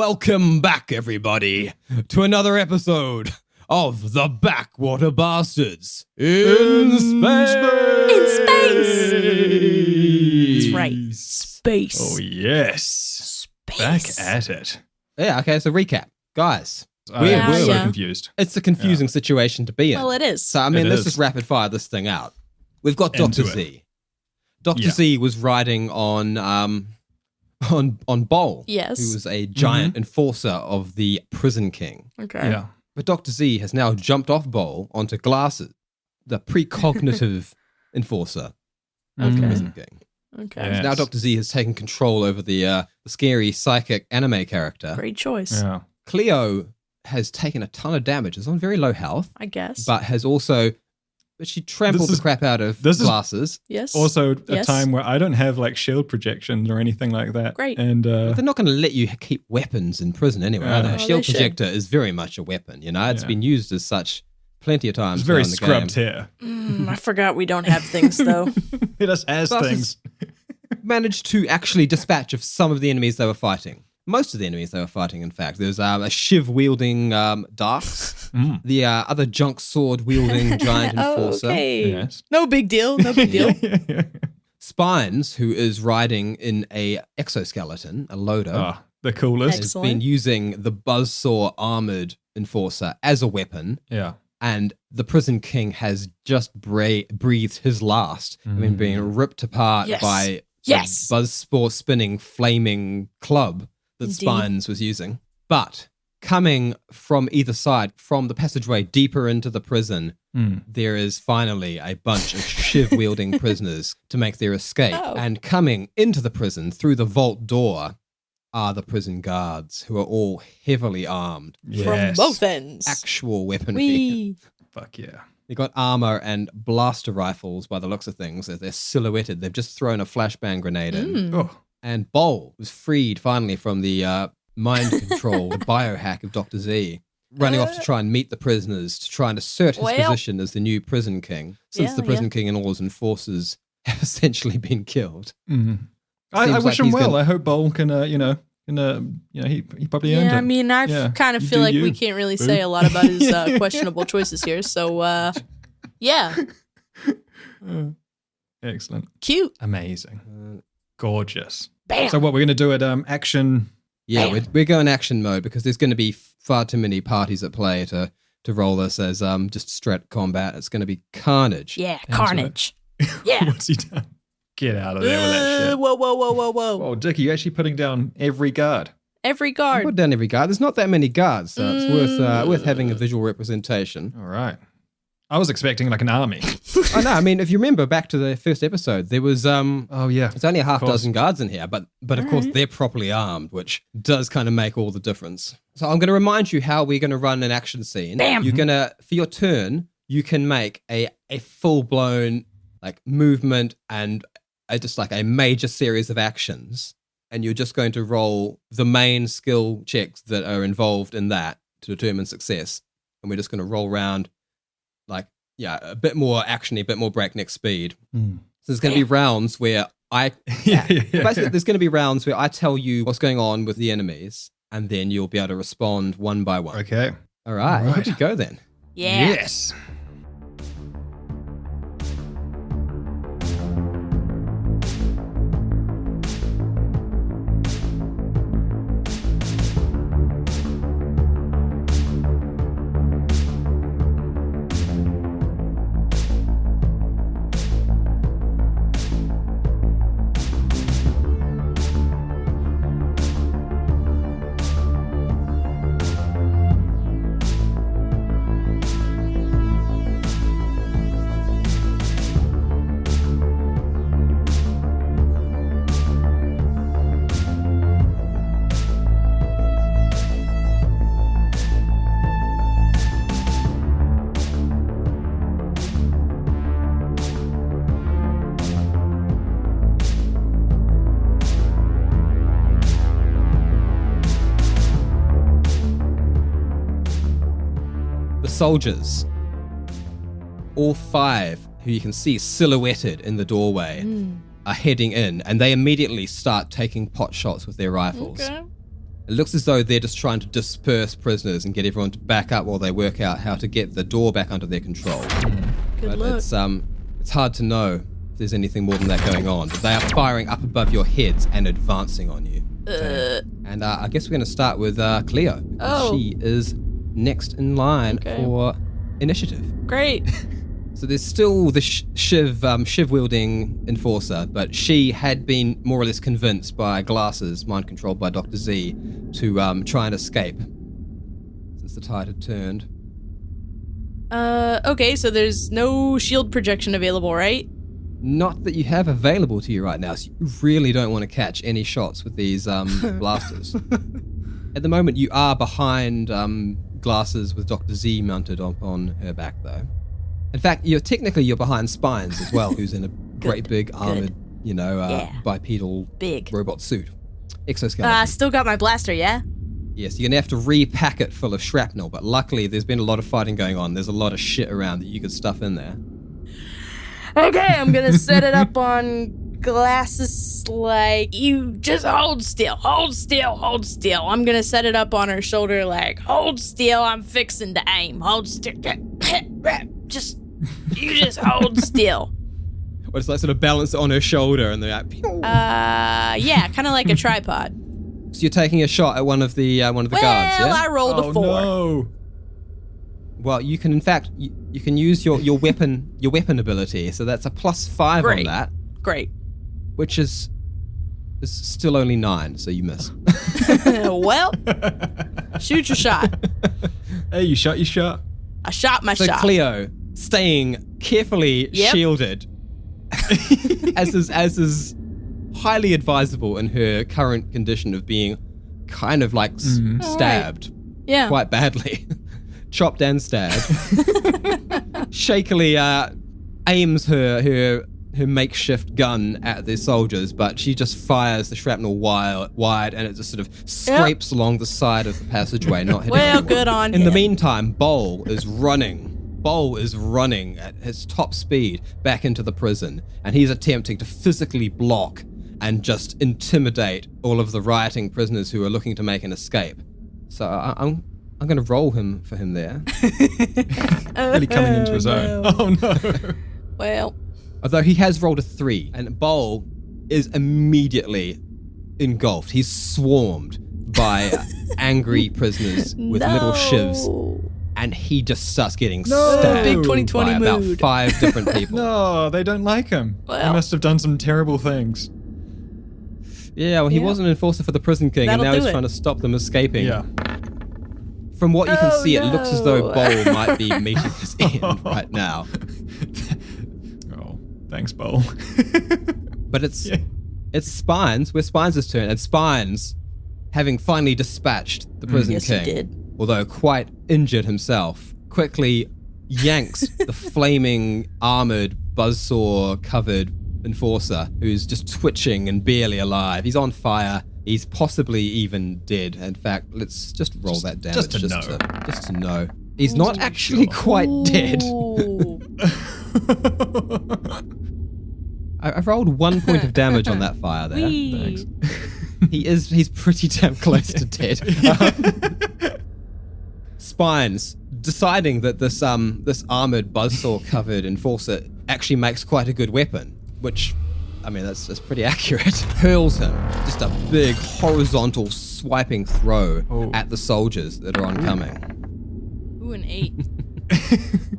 Welcome back, everybody, to another episode of the Backwater Bastards in space. In space. That's right. Space. Oh, yes. Space. Back at it. Yeah, okay, so recap. Guys, We're so Yeah. confused. it's a confusing situation to be in. Well, it is. So, I mean, It let's is. just rapid fire this thing out. We've got Into Dr. it. Z. Dr. Yeah. Z was riding on Bol, Yes. who was a giant enforcer of the Prison King. Okay. Yeah. But Dr. Z has now jumped off Bol onto Glasses, the precognitive enforcer of the Okay. Prison King. Okay. Yeah. Now Yes. Dr. Z has taken control over the scary psychic anime character. Great choice, Yeah. Cleo has taken a ton of damage. Is on very low health, I guess. but she trampled This the is- crap out of this is- Glasses. yes. Also, a Yes. time where I don't have like shield projections or anything like that. Great. And They're not going to let you keep weapons in prison anyway, are they? Oh, A they shield should. projector is very much a weapon, you know? It's Yeah. been used as such plenty of times. it's very now in the scrubbed game. here. I forgot we don't have things, though. It just has Glasses things. managed to actually dispatch of some of the enemies they were fighting. Most of the enemies they were fighting, in fact. There's a shiv-wielding Darks, Mm. the other junk sword-wielding giant enforcer. Okay. Yes. No big deal. No big deal. Spines, who is riding in a exoskeleton, a loader, Oh, the coolest. has Excellent. been using the buzzsaw armored enforcer as a weapon, Yeah. and the Prison King has just breathed his last. I mean, being ripped apart Yes. by Yes. the buzzsaw spinning flaming club that Indeed. Spines was using. But coming from either side, from the passageway deeper into the prison, Mm. there is finally a bunch of shiv-wielding prisoners to make their escape. Oh. And coming into the prison through the vault door are the prison guards, who are all heavily armed. From Yes. both ends. Actual weaponry. Wee. Fuck yeah. They've got armor and blaster rifles by the looks of things. They're silhouetted. They've just thrown a flashbang grenade in. Mm. Oh. And Bol was freed finally from the mind control, the biohack of Dr. Z, running off to try and meet the prisoners, to try and assert his Well. position as the new prison king, since Yeah, the prison king and all his enforcers have essentially been killed. Mm. I Seems wish like him he's well. gonna- I hope Bowl can, he probably earned it. Yeah, I mean, I Yeah. kind of You feel do like we you. can't really Boo. say a lot about his questionable choices here. So, yeah, Excellent. cute. Amazing. Gorgeous. Bam. So what we're going to do at action. Yeah, Bam. we're going action mode because there's going to be far too many parties at play to roll this as just straight combat. It's going to be carnage. Yeah, Into carnage. Yeah. What's he done? Get out of there with that shit. Whoa, whoa, whoa, whoa, whoa. Oh, Dickie, you're actually putting down every guard. Every I guard. put down every guard. There's not that many guards, so it's worth having a visual representation. All right. I was expecting like an army. Oh no, I mean, if you remember back to the first episode, there was Oh, yeah. it's only a half course. dozen guards in here, but of course they're properly armed, which does kind of make all the difference. So I'm going to remind you how we're going to run an action scene. Bam. You're going to, for your turn, you can make a full blown like movement and just like a major series of actions, and you're just going to roll the main skill checks that are involved in that to determine success, and we're just going to roll around like, yeah, a bit more actiony, a bit more breakneck speed. Mm. So there's going to be rounds where basically there's going to be rounds where I tell you what's going on with the enemies, and then you'll be able to respond one by one. Okay. All right, All right. here we go then. Yeah. Yes. The soldiers, all five who you can see silhouetted in the doorway, are heading in, and they immediately start taking pot shots with their rifles. Okay. It looks as though they're just trying to disperse prisoners and get everyone to back up while they work out how to get the door back under their control. Good But luck. it's hard to know if there's anything more than that going on. But they are firing up above your heads and advancing on you. And I guess we're going to start with Cleo. Oh. She is next in line Okay. for initiative. Great. So there's still the shiv-wielding enforcer, but she had been more or less convinced by Glasses, mind controlled by Dr. Z, to try and escape since the tide had turned. Okay, so there's no shield projection available, right? Not that you have available to you right now, so you really don't want to catch any shots with these blasters. At the moment, you are behind Glasses with Dr. Z mounted on her back, though. In fact, you're behind Spines as well, who's in a great big armored, bipedal Big. robot suit. Exoskeleton. Still got my blaster, yeah? Yes, you're going to have to repack it full of shrapnel, but luckily there's been a lot of fighting going on. There's a lot of shit around that you could stuff in there. Okay, I'm gonna set it up on Glasses like, you just hold still. I'm gonna set it up on her shoulder like, hold still, I'm fixing to aim. Hold still. You just hold still. What, it's like sort of balance it on her shoulder and they're like, pew. Yeah, kind of like a tripod. So you're taking a shot at one of the guards, yeah? Well, I rolled a 4. No. Well, you can, in fact, you can use your weapon ability. So that's a +5 Great. on that, Great. which is still only 9, so you miss. Well, shoot your shot. Hey, you shot your shot. I shot my So shot. Cleo, staying carefully Yep. shielded, as is highly advisable in her current condition of being kind of like stabbed Yeah. quite badly. Chopped and stabbed. Shakily aims her makeshift gun at the soldiers, but she just fires the shrapnel wide and it just sort of scrapes along the side of the passageway, not hitting Well, anyone. good on In the him. meantime, Bowl is running at his top speed back into the prison, and he's attempting to physically block and just intimidate all of the rioting prisoners who are looking to make an escape. So I'm going to roll for him there. Really coming into his own. no. Oh no. Well, Although he has rolled a 3, and Bowl is immediately engulfed. He's swarmed by angry prisoners with little shivs, and he just starts getting stabbed Big 2020 by about mood. 5 different people. No, they don't like him. They Well. must have done some terrible things. Yeah, well, he Yeah. was an enforcer for the prison king, and That'll now do he's it. trying to stop them escaping. Yeah. From what you can Oh, see, it looks as though no. Bowl might be meeting his end right now. Oh, thanks, Bowl. But it's Yeah. it's Spines. We're Spines' turn, and Spines, having finally dispatched the prison Yes, he king, did. although quite injured himself, quickly yanks the flaming, armored, buzzsaw-covered enforcer, who's just twitching and barely alive. He's on fire. He's possibly even dead. In fact, let's just roll that damage just to know. just to know. He's not actually quite dead. Ooh. I rolled 1 point of damage on that fire there. Whee. He's pretty damn close to dead. Spines, deciding that this armored buzzsaw covered enforcer actually makes quite a good weapon, which, I mean, that's pretty accurate, hurls him just a big horizontal swiping throw at the soldiers that are oncoming. Ooh, an 8.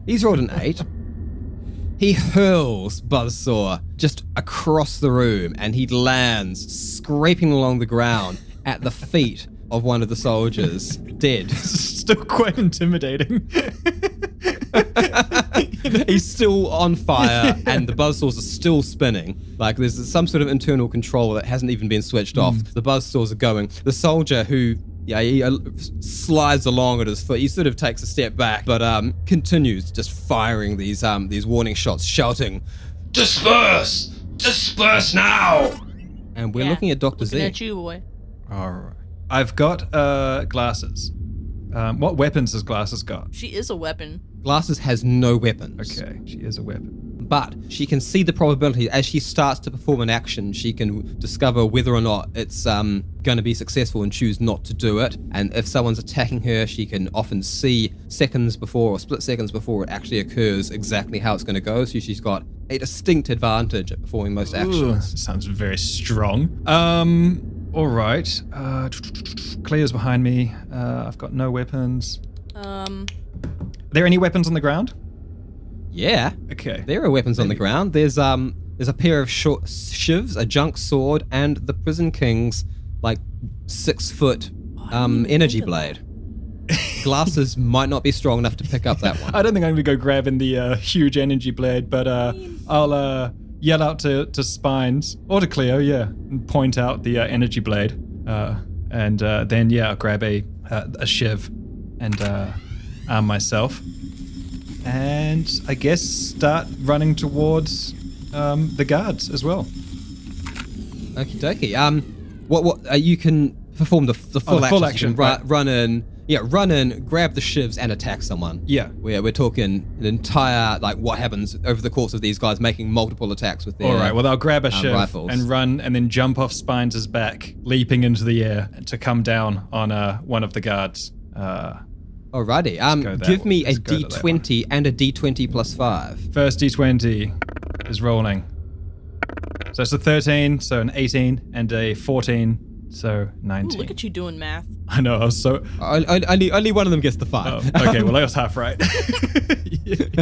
He's rolled an 8. He hurls Buzzsaw just across the room, and he lands scraping along the ground at the feet of one of the soldiers, dead. Still quite intimidating. He's still on fire, and the buzzsaws are still spinning. Like there's some sort of internal control that hasn't even been switched off. The buzzsaws are going. The soldier who, he slides along at his foot. He sort of takes a step back, but continues just firing these warning shots, shouting, "Disperse! Disperse now!" And we're looking at Dr. Looking Z. at you, boy. All right. I've got glasses. What weapons has glasses got? She is a weapon. Glasses has no weapons. Okay, she is a weapon. but she can see the probability as she starts to perform an action. She can discover whether or not it's going to be successful and choose not to do it. And if someone's attacking her, she can often see seconds before or split seconds before it actually occurs exactly how it's going to go. So she's got a distinct advantage at performing most actions. Sounds very strong. All right. Cleo's behind me. I've got no weapons. Are there any weapons on the ground? Yeah. Okay. There are weapons on the ground. There's a pair of short shivs, a junk sword, and the Prison King's 6-foot energy blade. Glasses might not be strong enough to pick up that one. I don't think I'm going to go grabbing the huge energy blade, but I'll yell out to Spines, or to Cleo, and point out the energy blade. And then, I'll grab a shiv and arm myself. And I guess start running towards the guards as well. Okie dokie. What you can perform the full action. Run in. Yeah, run in, grab the shivs, and attack someone. Yeah. We're talking an entire, what happens over the course of these guys making multiple attacks with their All right, well, I'll grab a shiv rifles. and run and then jump off Spines' back, leaping into the air to come down on one of the guards. Alrighty. Give me a D20 and a D20 plus 5. First D20 is rolling. So it's a 13, so an 18, and a 14, so 19. Ooh, look at you doing math. I know, I was so... Only one of them gets the 5. Oh, okay, well, I was half right.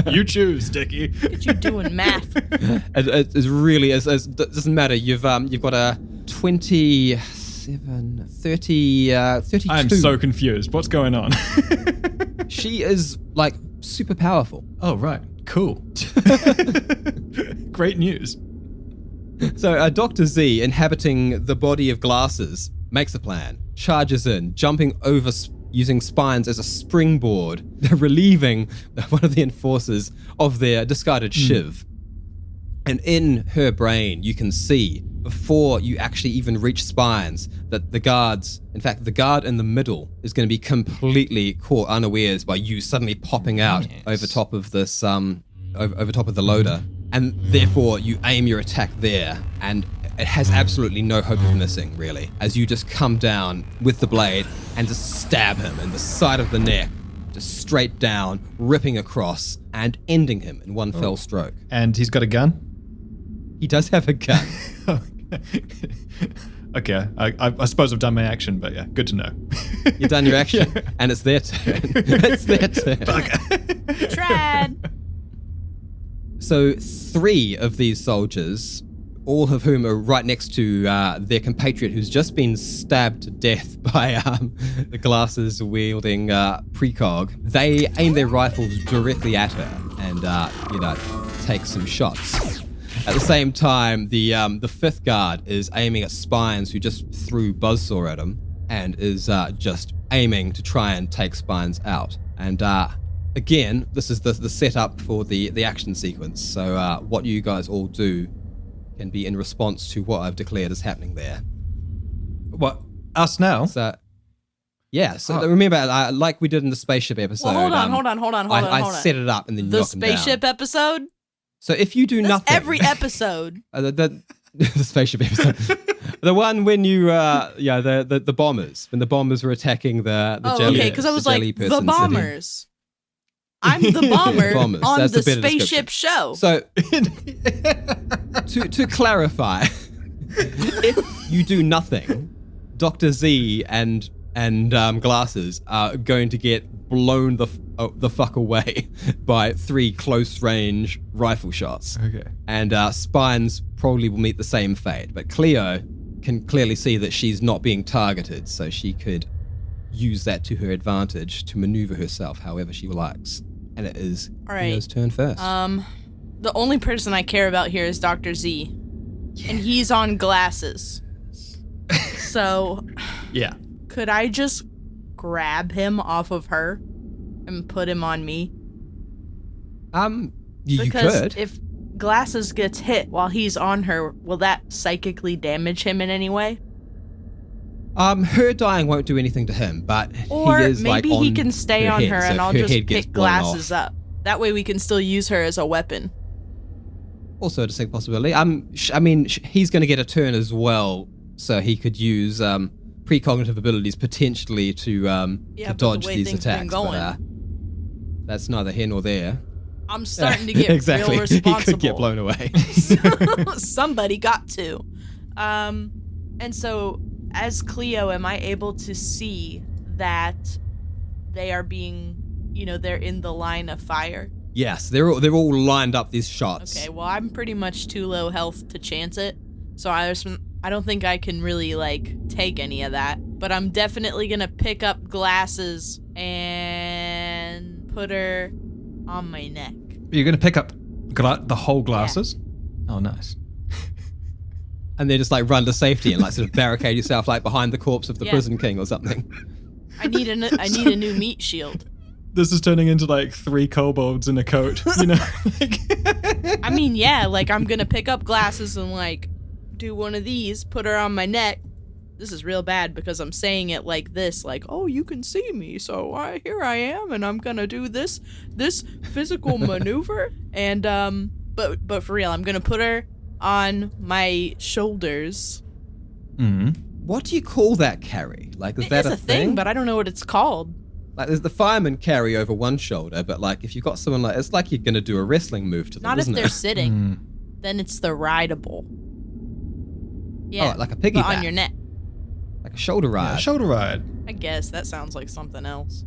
You choose, Dickie. Look at you doing math. It's really... It doesn't matter. You've got a 27, 30, 32. I'm so confused. What's going on? She is, super powerful. Oh, right. Cool. Great news. So Dr. Z, inhabiting the body of Glasses, makes a plan, charges in, jumping over using Spines as a springboard, relieving one of the enforcers of their discarded shiv. And in her brain, you can see, before you actually even reach Spines, that the guards, in fact, the guard in the middle is going to be completely caught unawares by you suddenly popping out over top of this, over top of the loader. And therefore, you aim your attack there, and it has absolutely no hope of missing, really, as you just come down with the blade and just stab him in the side of the neck, just straight down, ripping across, and ending him in one fell stroke. And he's got a gun? He does have a gun. Okay, I suppose I've done my action, but yeah, good to know. You've done your action, and it's their turn. It's their turn. Tried. So 3 of these soldiers, all of whom are right next to their compatriot who's just been stabbed to death by the glasses-wielding precog, they aim their rifles directly at her and, take some shots. At the same time, the 5th guard is aiming at Spines, who just threw Buzzsaw at him, and is just aiming to try and take Spines out. And again, this is the setup for the action sequence. So what you guys all do can be in response to what I've declared is happening there. What? Us now? So, yeah. So remember, like we did in the spaceship episode. Well, hold on. I set it up and then you the knock them down. spaceship episode. So if you do nothing, every episode. The spaceship episode. The one when you, the bombers, when the bombers were attacking the jelly. Okay, because I was like, the person bombers. City. I'm the bomber on That's the a better spaceship show. So, to clarify, if you do nothing, Dr. Z and Glasses are going to get blown the fuck away by 3 close-range rifle shots. Okay. And Spines probably will meet the same fate. But Cleo can clearly see that she's not being targeted, so she could use that to her advantage to maneuver herself however she likes. And it is Cleo's turn first. The only person I care about here is Dr. Z. Yeah. And he's on Glasses. So... Yeah. Could I just grab him off of her and put him on me? You could. If Glasses gets hit while he's on her, will that psychically damage him in any way? Her dying won't do anything to him, but or he is maybe on he can stay her on head, her so and I'll her just head gets pick blown Glasses off. up. That way we can still use her as a weapon. Also a distinct possibility. He's going to get a turn as well, so he could use precognitive abilities potentially to dodge these attacks. But that's neither here nor there. I'm starting to get exactly. real responsible. He could get blown away. Somebody got to. And so, as Cleo, am I able to see that they are being, they're in the line of fire? Yes, they're all lined up, these shots. Okay, well, I'm pretty much too low health to chance it, so I don't think I can really, take any of that. But I'm definitely gonna pick up glasses and put her on my neck. You're gonna pick up the whole glasses? Yeah. Oh, nice. And then just, run to safety and, sort of barricade yourself, behind the corpse of the prison king or something. I need a new meat shield. This is turning into 3 kobolds in a coat, I mean, yeah, I'm gonna pick up glasses and do one of these, put her on my neck. This is real bad because I'm saying it like this, oh, you can see me, so here I am, and I'm gonna do this physical maneuver, and but for real, I'm gonna put her on my shoulders. Mm-hmm. What do you call that carry? Is that a thing? But I don't know what it's called. There's the fireman carry over one shoulder, but if you've got someone it's like you're gonna do a wrestling move to them. Not if they're it? sitting. Then it's the rideable. Yeah. Oh, like a piggyback. But on your neck. Like a shoulder ride. Yeah, shoulder ride. I guess that sounds like something else.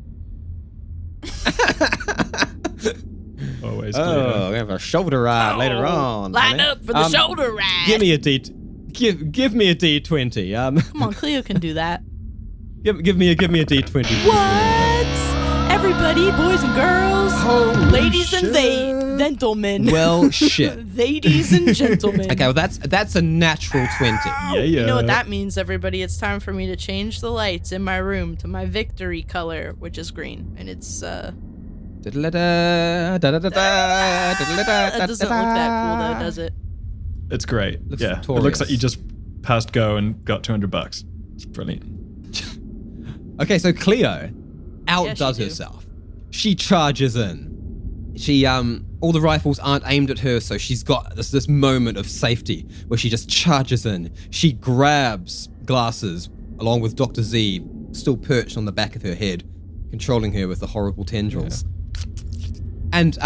Always. Oh, we have a shoulder ride later on. Line up for the shoulder ride. Give me a give me a D20. Come on, Cleo can do that. Give me a D20. What? Everybody, boys and girls, ladies and gentlemen. Well, shit. Ladies and gentlemen. Okay, well that's a natural 20. Yeah. You know what that means, everybody? It's time for me to change the lights in my room to my victory color, which is green, and it's That doesn't look that cool, though, does it? It's great. Looks It victorious. looks like you just passed go and got $200. It's brilliant. Okay, so Cleo outdoes herself. She charges in. She all the rifles aren't aimed at her, so she's got this moment of safety where she just charges in. She grabs glasses along with Dr. Z still perched on the back of her head, controlling her with the horrible tendrils. Yeah. And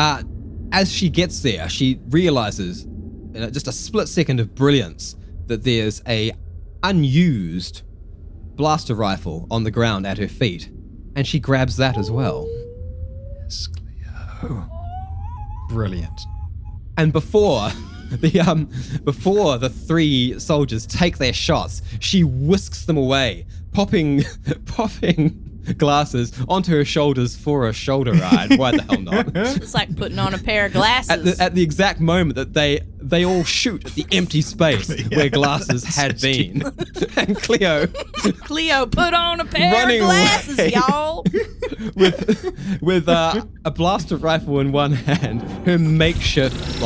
as she gets there, she realizes in just a split second of brilliance that there's a unused blaster rifle on the ground at her feet, and she grabs that as well. Yes, Cleo. Brilliant. And before the 3 soldiers take their shots, she whisks them away, popping glasses onto her shoulders for a shoulder ride. Why the hell not? It's like putting on a pair of glasses. At the exact moment that they all shoot at the empty space where glasses had been. And Cleo put on a pair of glasses, away, y'all. with a blaster rifle in one hand, her makeshift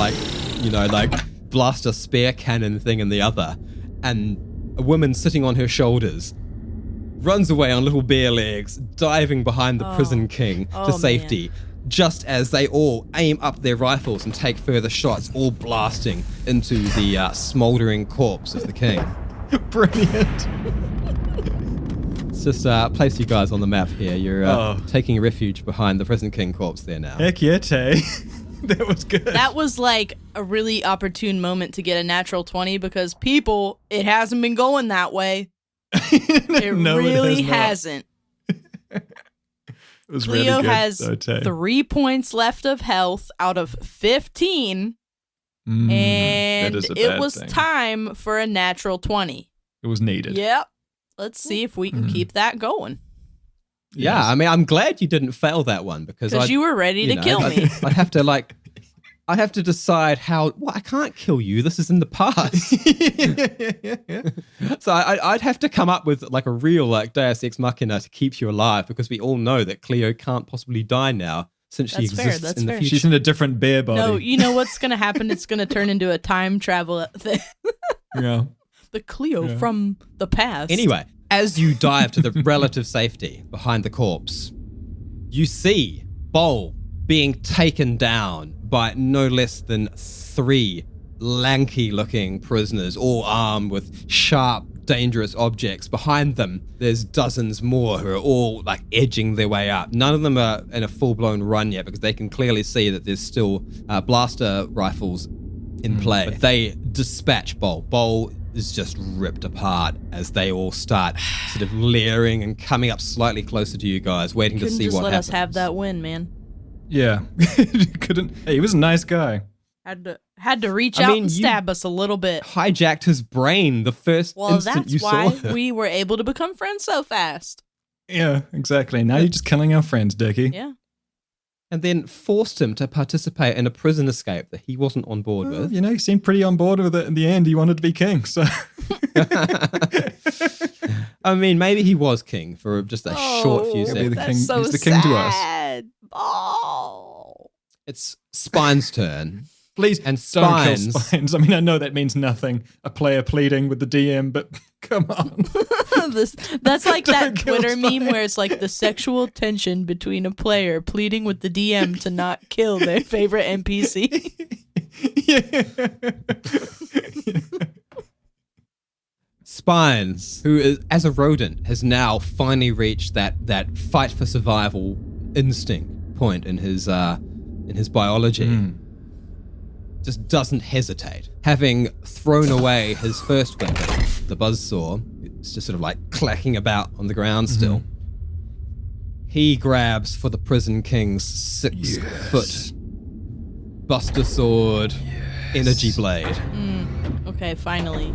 blaster spear cannon thing in the other, and a woman sitting on her shoulders, runs away on little bare legs, diving behind the prison king to safety, just as they all aim up their rifles and take further shots, all blasting into the smoldering corpse of the king. Brilliant. Let's just place you guys on the map here. You're taking refuge behind the prison king corpse there now. Heck yeah, Tay. That was good. That was a really opportune moment to get a natural 20 because it hasn't been going that way. It really hasn't. It was Cleo really good, has 3 points left of health out of 15, and it was time for a natural 20. It was needed. Yep. Let's see if we can keep that going. Yeah, Yes. I mean, I'm glad you didn't fail that one because you were ready to kill me. I'd have to decide how. Well, I can't kill you. This is in the past. So I'd have to come up with a real Deus Ex Machina to keep you alive, because we all know that Cleo can't possibly die now since she exists in the future. She's in a different bear body. No, you know what's going to happen? It's going to turn into a time travel thing. Yeah. The Cleo from the past. Anyway, as you dive to the relative safety behind the corpse, you see Bowl being taken down by no less than 3 lanky-looking prisoners, all armed with sharp, dangerous objects. Behind them, there's dozens more who are all like edging their way up. None of them are in a full-blown run yet because they can clearly see that there's still blaster rifles in play. But they dispatch Bowl. Bowl is just ripped apart as they all start sort of leering and coming up slightly closer to you guys, waiting to see what happens. Couldn't just let us have that win, man. Yeah. Couldn't. Hey, he was a nice guy. Had to reach out and stab us a little bit. Hijacked his brain the first instant you saw him. That's why we were able to become friends so fast. Yeah, exactly. Now you're just killing our friends, Dickie. Yeah. And then forced him to participate in a prison escape that he wasn't on board with. You know, he seemed pretty on board with it in the end. He wanted to be king, so... I mean, maybe he was king for just a short few seconds. He's the king to us. Oh. It's Spine's turn. Please and don't kill Spines. I mean, I know that means nothing. A player pleading with the DM, but come on. That's like that Twitter meme where it's like the sexual tension between a player pleading with the DM to not kill their favorite NPC. Spines, who is, as a rodent, has now finally reached that fight for survival instinct point in his biology. Just doesn't hesitate. Having thrown away his first weapon, the buzzsaw, it's just sort of like clacking about on the ground still. He grabs for the prison king's 6-foot buster sword, energy blade. Okay, finally.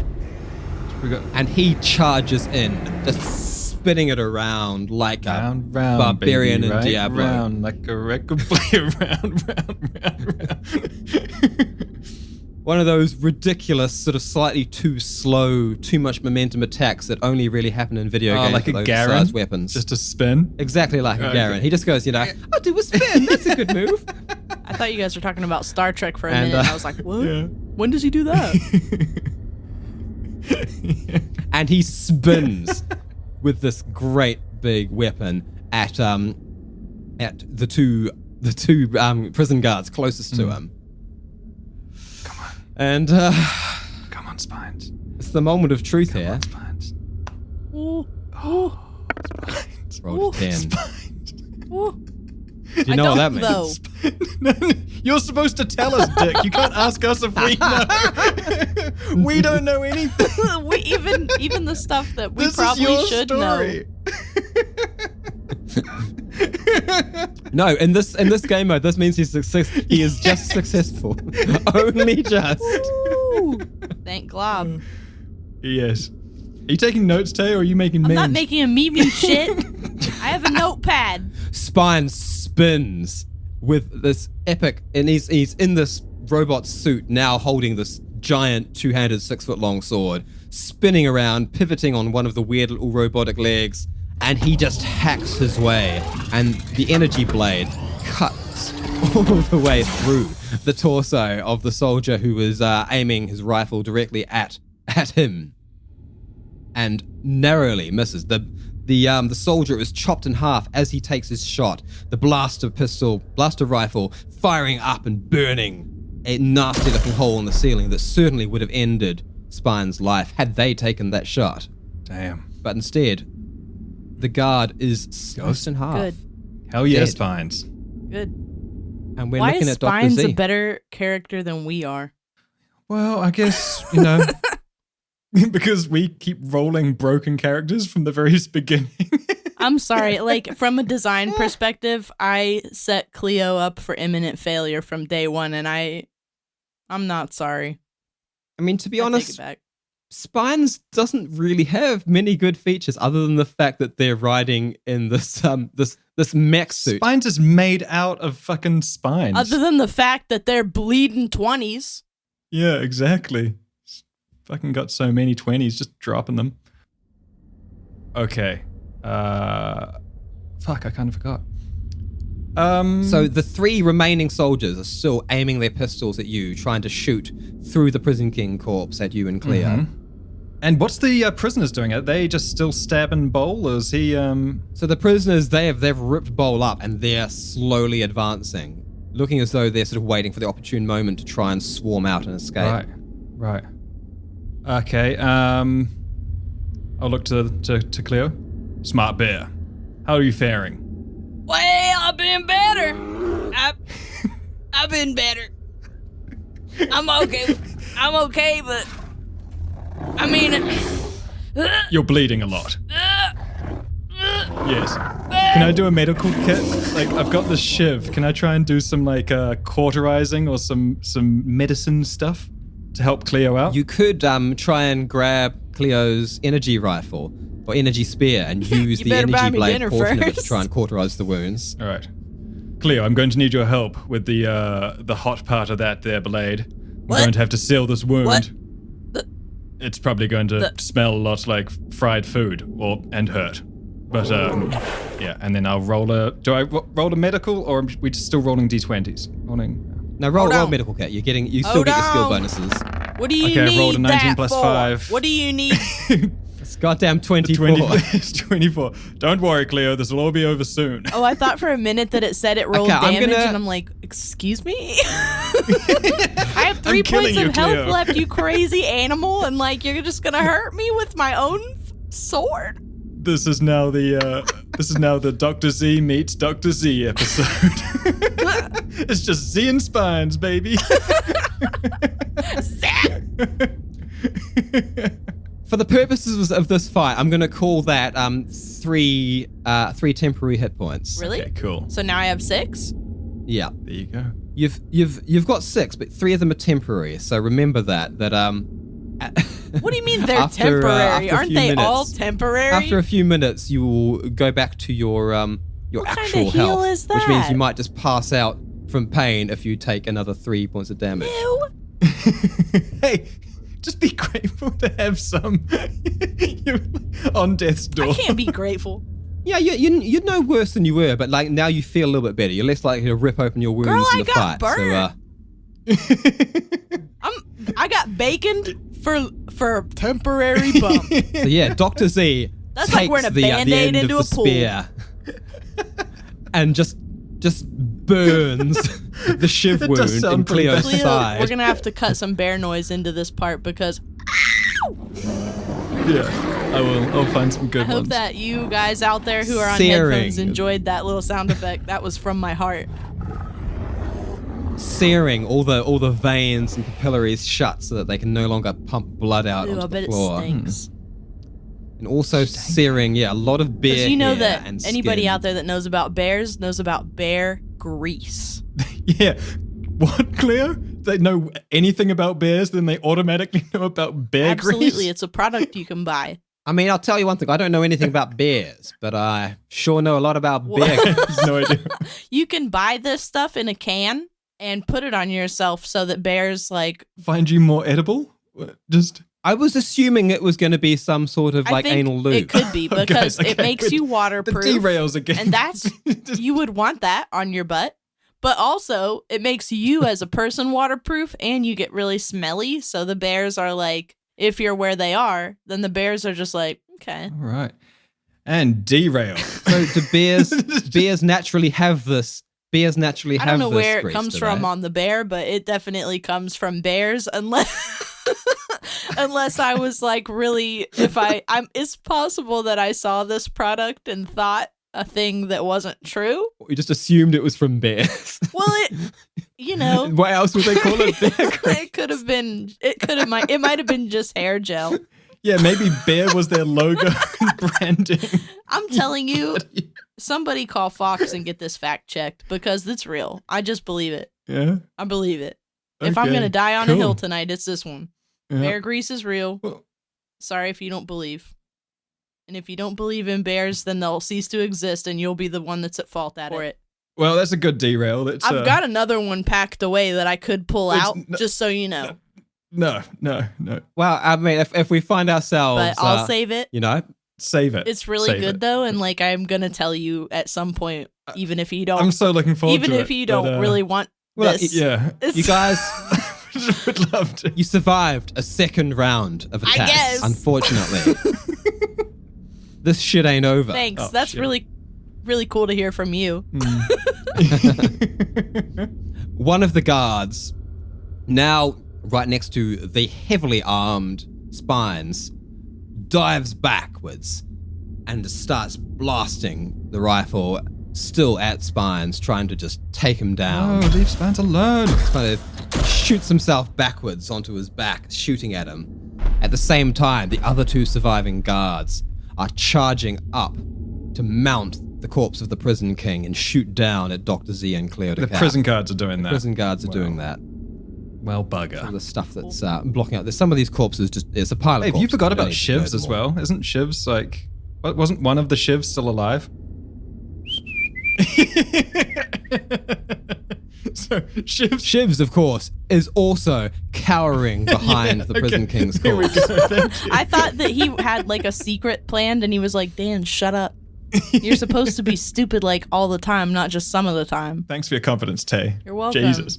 And he charges in, just spinning it around like a barbarian in Diablo. Round like a record player, round. One of those ridiculous, sort of slightly too slow, too much momentum attacks that only really happen in video games like with a those Garen? size weapons. Just a spin? Exactly like a Garen. He just goes, I'll do a spin. That's a good move. I thought you guys were talking about Star Trek for a minute. I was like, what? Yeah. When does he do that? And he spins with this great big weapon at the two prison guards closest to him. Come on. And come on, Spines. It's the moment of truth here. Spines. Spines. Rolled a 10. Spines. Do you know what that means? You're supposed to tell us, Dick. You can't ask us if we know. We don't know anything. even the stuff that we this probably is your should story. know. No, in this game mode, this means he is just successful. Only just. Ooh, thank Glob. Yes. Are you taking notes, Tay, or are you making memes? I'm not making a meme shit. I have a notepad. Spine spins with this epic, and he's in this robot suit now holding this giant 2-handed 6-foot-long sword, spinning around, pivoting on one of the weird little robotic legs, and he just hacks his way, and the energy blade cuts all the way through the torso of the soldier who was aiming his rifle directly at him, and narrowly misses. The soldier is chopped in half as he takes his shot. The blaster rifle firing up and burning a nasty looking hole in the ceiling that certainly would have ended Spine's life had they taken that shot. Damn. But instead, the guard is sliced in half. Good. Hell yeah, Dead. Spines. Good. And we're Why looking is at Dr. Spines Z. a better character than we are? Well, I guess, because we keep rolling broken characters from the very beginning. I'm sorry. Like, from a design perspective, I set Cleo up for imminent failure from day one, and I'm not sorry. I mean, to be I honest, take it back. Spines doesn't really have many good features other than the fact that they're riding in this mech suit. Spines is made out of fucking spines. Other than the fact that they're bleeding 20s. Yeah, exactly. Fucking got so many 20s, just dropping them. Okay. Fuck, I kind of forgot. So the 3 remaining soldiers are still aiming their pistols at you, trying to shoot through the prison king corpse at you and Cleo. Mm-hmm. And what's the prisoners doing? Are they just still stabbing Bowl, or is he... So the prisoners, they've ripped Bowl up and they're slowly advancing. looking as though they're sort of waiting for the opportune moment to try and swarm out and escape. Right. Okay, I'll look to Cleo. Smart bear, how are you faring? Well, I've been better. I've been better. I'm okay, but I mean, You're bleeding a lot. Yes. Can I do a medical kit? Like, I've got the shiv. Can I try and do some cauterizing or some medicine stuff to help Cleo out? You could try and grab Cleo's energy rifle or energy spear and use the energy blade portion of it to try and cauterize the wounds. All right. Cleo, I'm going to need your help with the hot part of that there blade. We're going to have to seal this wound. What? It's probably going to smell a lot like fried food and hurt. But yeah, and then I'll roll a. Do I roll a medical, or are we just still rolling d20s? No, roll medical kit. You still get your skill bonuses. What do you need? Okay, I rolled a 19 plus for? 5. What do you need? It's goddamn 24. It's 24. Don't worry, Cleo. This will all be over soon. Oh, I thought for a minute that it said it rolled damage, and I'm like, excuse me? I have 3 points of health left, you crazy animal, and you're just gonna hurt me with my own sword? This is now the Dr. Z meets Dr. Z episode. It's just Z and spines, baby. For the purposes of this fight, I'm going to call that 3 temporary hit points. Really? Okay, cool. So now I have 6? Yeah. There you go. You've got 6, but 3 of them are temporary. So remember that. What do you mean they're temporary? Aren't they all temporary? After a few minutes, you will go back to your actual health, is that? which means you might just pass out from pain if you take another 3 points of damage. Ew. Hey, just be grateful to have some on death's door. I can't be grateful. Yeah, you're no worse than you were, but now you feel a little bit better. You're less likely to rip open your wounds in the fight. Burned. I got baconed for temporary bump. So yeah, Dr. Z That's takes like wearing a the Band-Aid end into of a the pool. spear and just burns the shiv wound in Cleo's Cleo, side. we're gonna have to cut some bear noise into this part because Yeah, I will. I'll find some good I hope ones. that you guys out there who are on Searing. headphones enjoyed that little sound effect. That was from my heart. Searing all the veins and capillaries shut so that they can no longer pump blood out Ooh, onto I bet the it floor. stinks. And also searing, a lot of bear Because you know hair that and anybody skin. out there that knows about bears knows about bear grease. Yeah. What, Cleo? They know anything about bears, then they automatically know about bear Absolutely, grease? it's a product you can buy. I mean, I'll tell you one thing. I don't know anything about bears, but I sure know a lot about bear. No idea. You can buy this stuff in a can and put it on yourself so that bears Find you more edible? Just... I was assuming it was going to be some sort of I think anal lube. it could be because it makes you The waterproof. derails again. And that's, you would want that on your butt. But also, it makes you as a person waterproof and you get really smelly. So the bears are if you're where they are, then the bears are just okay. All right. And derail. So do bears naturally have this? Bears naturally have this I don't know where it grease, comes do from they? on the bear, but it definitely comes from bears unless I was really, it's possible that I saw this product and thought a thing that wasn't true. We just assumed it was from bears. Well, it What else would they call it? Bear grease? it might have been just hair gel. Yeah, maybe bear was their logo and branding. I'm telling you, somebody call Fox and get this fact checked because it's real. I just believe it. Yeah. I believe it. If I'm Okay, going to die on a cool. hill tonight, it's this one. Yeah. Bear grease is real. Well- Sorry if you don't believe. And if you don't believe in bears, then they'll cease to exist and you'll be the one that's at fault for it. Well, that's a good derail. That's, I've got another one packed away that I could pull It's out, n- just so you know. No. Well, I mean, if we find ourselves, But I'll save it. Save it. It's really Save good it. though, and I'm gonna tell you at some point, even if you don't. I'm so looking forward even to it. if you don't really want well, this. Yeah. you guys, would love to. you survived a second round of I attacks. guess. Unfortunately, this shit ain't over. Thanks. Oh, That's shit. really really cool to hear from you. One of the guards, now right next to the heavily armed Spines, dives backwards and starts blasting the rifle, still at Spines, trying to just take him down. Oh, leave Spines alone. Kind of shoots himself backwards onto his back, shooting at him. At the same time, the other two surviving guards are charging up to mount the corpse of the prison king and shoot down at Dr. Z and Cleo The prison guards are doing that. Prison guards are doing that. Well, bugger. Some of the stuff that's blocking out. There's some of these corpses it's a pile of Hey, corpses. you forgot about Really need to Shivs go as more. well. Isn't Shivs like... Wasn't one of the Shivs still alive? So Shivs, of course, is also cowering behind the prison king's There we corpse. go. Thank you. I thought that he had like a secret planned and he was like, Dan, shut up. You're supposed to be stupid like all the time, not just some of the time. Thanks for your confidence, Tay. You're welcome. Jesus.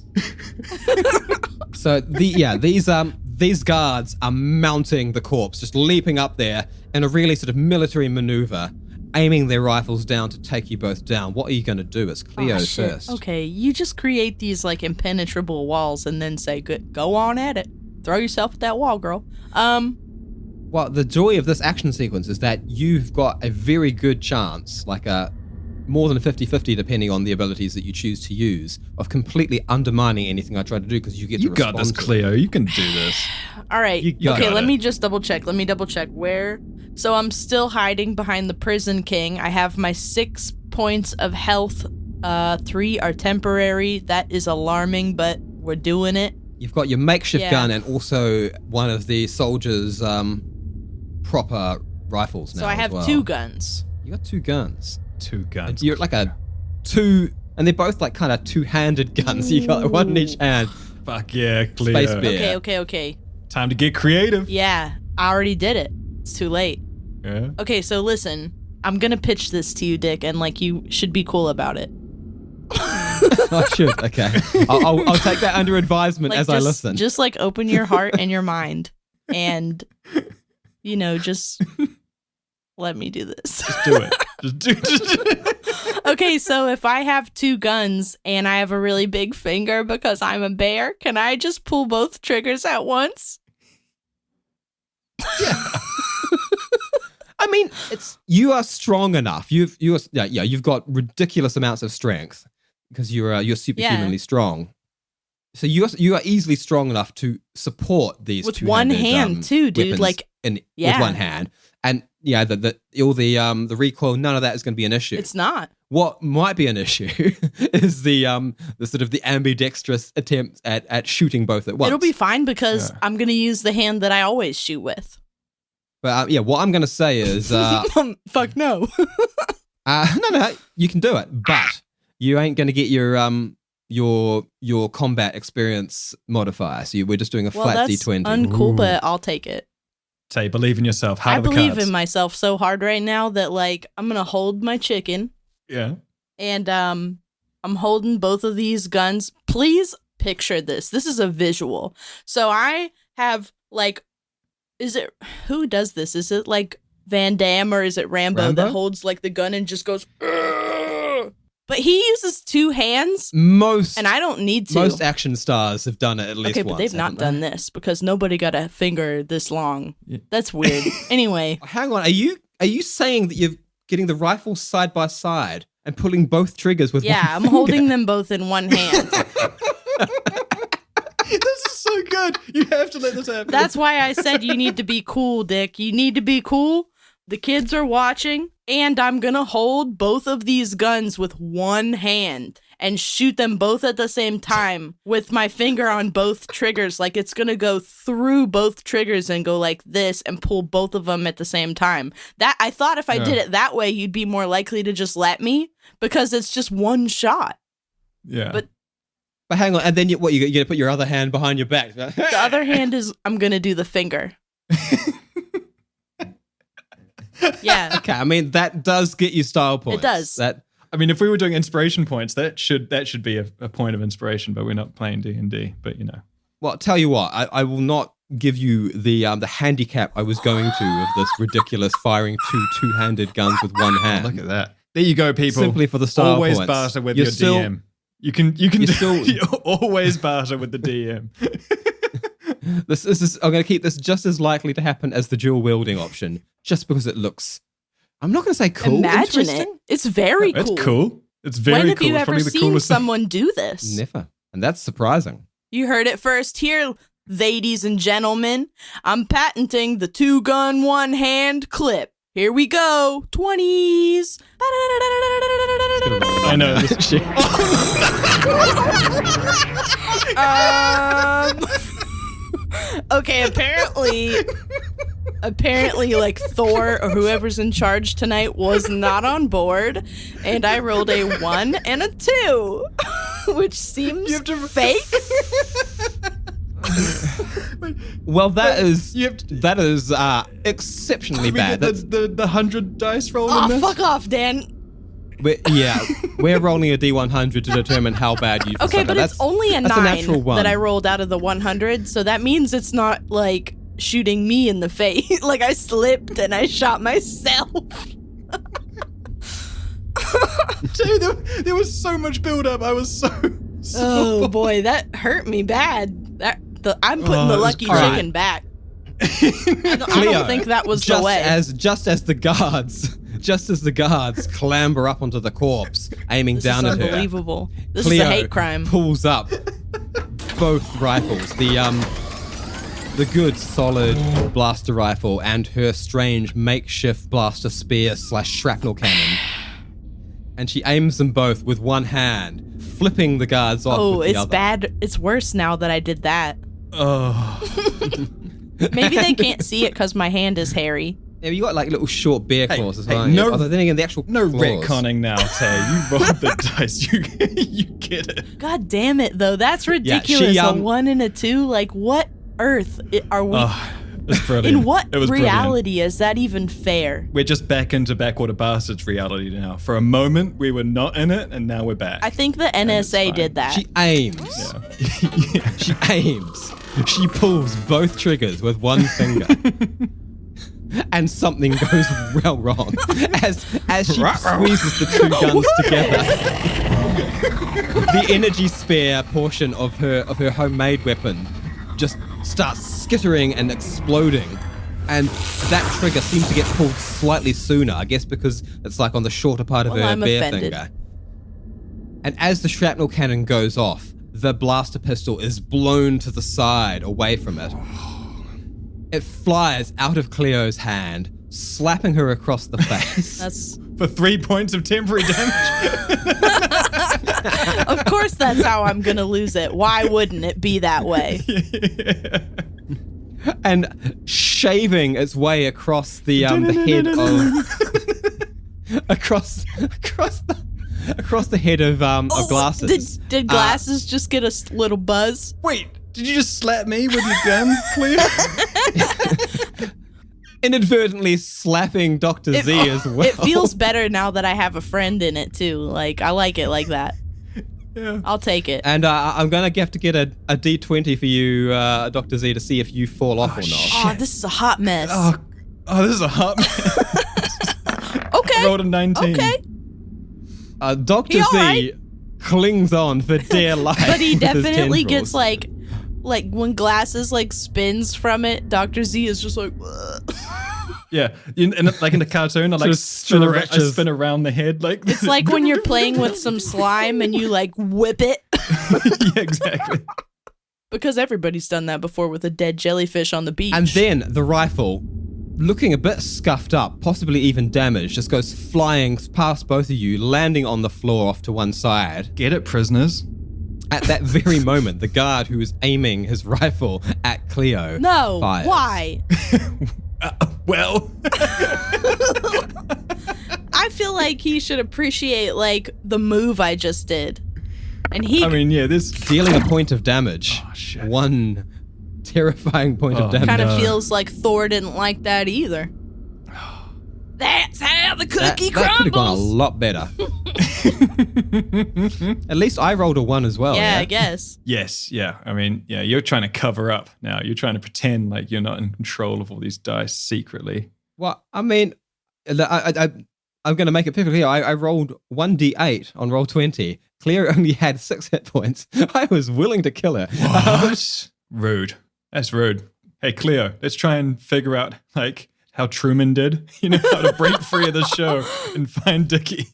So these guards are mounting the corpse, just leaping up there in a really sort of military maneuver, aiming their rifles down to take you both down. What are you going to do? It's Cleo Shit. first. Okay, you just create these like impenetrable walls and then say, "Good, go on at it. Throw yourself at that wall, girl." Well, the joy of this action sequence is that you've got a very good chance, like more than 50-50 depending on the abilities that you choose to use, of completely undermining anything I try to do because you get to You got this, respond to it. Cleo. You can do this. All right. You got Okay, it. let me just double check. Where. So I'm still hiding behind the prison king. I have my 6 points of health. 3 are temporary. That is alarming, but we're doing it. You've got your makeshift Yeah. gun and also one of the soldiers' proper rifles now. So I have as well. 2 guns. You got 2 guns. 2 guns. You're like a 2, and they're both like kind of 2-handed guns. You got one in each hand. Fuck yeah, Cleo. Space bear. Okay. Time to get creative. Yeah, I already did it. It's too late. Yeah. Okay, so listen. I'm gonna pitch this to you, Dick, and like you should be cool about it. I should. Okay. I'll take that under advisement Like, as I just- listen. Just like open your heart and your mind, and just let me do this. Do it. Just do it. Okay, so if I have 2 guns and I have a really big finger because I'm a bear, can I just pull both triggers at once? I mean, you are strong enough. You've got ridiculous amounts of strength because you're superhumanly strong. So you are easily strong enough to support these With one hand too, dude. weapons Like, with one hand, and the recoil. None of that is going to be an issue. it's not. What might be an issue is the sort of the ambidextrous attempt at shooting both at once. It'll be fine because I'm gonna use the hand that I always shoot with. But what I'm going to say is, Fuck no. no, you can do it, but you ain't going to get your combat experience modifier. So we're just doing a Well, flat that's D20. uncool, but I'll take it. Tay, believe in yourself. How I are the believe cards? in myself so hard right now that like I'm gonna hold my chicken Yeah. and I'm holding both of these guns. Please picture this. This is a visual. So I have like, who does this? Is it like Van Damme or is it Rambo that holds like the gun and just goes, "Ugh." But he uses 2 hands and I don't need to. Most action stars have done it at least Okay, once. but they've not haven't they? done this because nobody got a finger this long. Yeah. That's weird. Anyway, Hang on, are you saying that you're getting the rifles side by side and pulling both triggers with one I'm finger? holding them both in one hand. This is so good. You have to let this happen. That's why I said you need to be cool, Dick. You need to be cool. The kids are watching, and I'm gonna hold both of these guns with one hand and shoot them both at the same time with my finger on both triggers. Like it's gonna go through both triggers and go like this and pull both of them at the same time. That I thought if I did it that way, you'd be more likely to just let me because it's just one shot. Yeah. But hang on, and then you're going to put your other hand behind your back. the other hand is I'm gonna do the finger. Yeah. Okay, I mean that does get you style points. It does. I mean, if we were doing inspiration points, that should be a point of inspiration, but we're not playing D&D, but Well, tell you what, I will not give you the handicap I was going to of this ridiculous firing two-handed guns with one hand. Look at that. There you go, people. Simply for the style always points. barter with You're your still- DM. You can you always barter with the DM. This is. I'm going to keep this just as likely to happen as the dual wielding option, just because it looks. I'm not going to say cool. Imagine it. interesting. It's very That's cool. cool. It's very When have cool. you It's ever probably the seen coolest thing. someone do this? Never, and that's surprising. You heard it first here, ladies and gentlemen. I'm patenting the 2-gun, 1-hand clip. Here we go. 20s. I know this shit. Okay, apparently like Thor or whoever's in charge tonight was not on board, and I rolled a 1 and a 2, which seems fake. Well, that is You have to- exceptionally We bad. get the 100 dice roll in Oh, this? fuck off, Dan. We're rolling a D100 to determine how bad you. Okay, but it's only a that's 9 a natural one. that I rolled out of the 100, so that means it's not like shooting me in the face. Like I slipped and I shot myself. Dude, there was so much build up. I was so Oh boy, that hurt me bad. I'm putting the it was lucky crazy. chicken back. I don't think that was the way. Just as the guards clamber up onto the corpse, aiming This down is at her. unbelievable. This Cleo is a hate crime. pulls up both rifles, the good solid blaster rifle and her strange makeshift blaster spear / shrapnel cannon, and she aims them both with one hand, flipping the guards off. Oh, with the it's other. bad. It's worse now that I did that. Oh. Maybe they can't see it because my hand is hairy. Yeah, you got like little short bear claws as well. no- Although then again, the actual No claws. retconning now, Tay. You rolled the dice. You get it. God damn it, though. That's ridiculous. she, A 1 and a 2? Like, what earth are we... Oh, it was brilliant. in what It was brilliant. reality is that even fair? We're just back into Backwater Bastards reality now. For a moment, we were not in it, and now we're back. I think the NSA fine. did that. She aims. Yeah. She aims. She pulls both triggers with one finger. And something goes real wrong as she squeezes the two guns together. The energy spare portion of her homemade weapon just starts skittering and exploding, and that trigger seems to get pulled slightly sooner, I guess because it's like on the shorter part of Well, her I'm bare offended. finger. And as the shrapnel cannon goes off, the blaster pistol is blown to the side away from it. It flies out of Cleo's hand, slapping her across the face. That's... For 3 points of temporary damage. Of course that's how I'm gonna lose it. Why wouldn't it be that way? And shaving its way across the head of across the head of Glasses. Did Glasses just get a little buzz? Wait, did you just slap me with your gun, Cleo? Inadvertently slapping Dr. Z as well. It feels better now that I have a friend in it too. Like I like it like that. Yeah. I'll take it. And I'm gonna have to get a D20 for you, Dr. Z, to see if you fall off or not. Oh, this is a hot mess. Oh, this is a hot mess. Okay. I rolled a 19. Okay. Dr. He Z alright? clings on for dear life. But he with his definitely tendrils. gets like when Glasses like spins from it, Dr. Z is just like Yeah, like in the cartoon, I like Just stretches. spin around the head like. it's like when you're playing with some slime and you like whip it. Yeah, exactly. Because everybody's done that before with a dead jellyfish on the beach. And then the rifle, looking a bit scuffed up, possibly even damaged, just goes flying past both of you, landing on the floor off to one side. Get it, prisoners. At that very moment, the guard who is aiming his rifle at Cleo no, fires. why? Well, I feel like he should appreciate like the move I just did. And he I mean, yeah, this Dealing a point of damage. Oh, shit. One terrifying point Oh, of damage. kind of no. feels like Thor didn't like that either. That's how the That cookie could have gone a crumbles. lot better. At least I rolled a 1 as well. Yeah, I guess. Yes, yeah. I mean, yeah, you're trying to cover up now. You're trying to pretend like you're not in control of all these dice secretly. Well, I mean, I'm going to make it perfectly clear. I rolled 1d8 on roll 20. Cleo only had 6 hit points. I was willing to kill her. What? Rude. That's rude. Hey, Cleo, let's try and figure out, like, how Truman did. You know, how to break free of the show and find Dickie.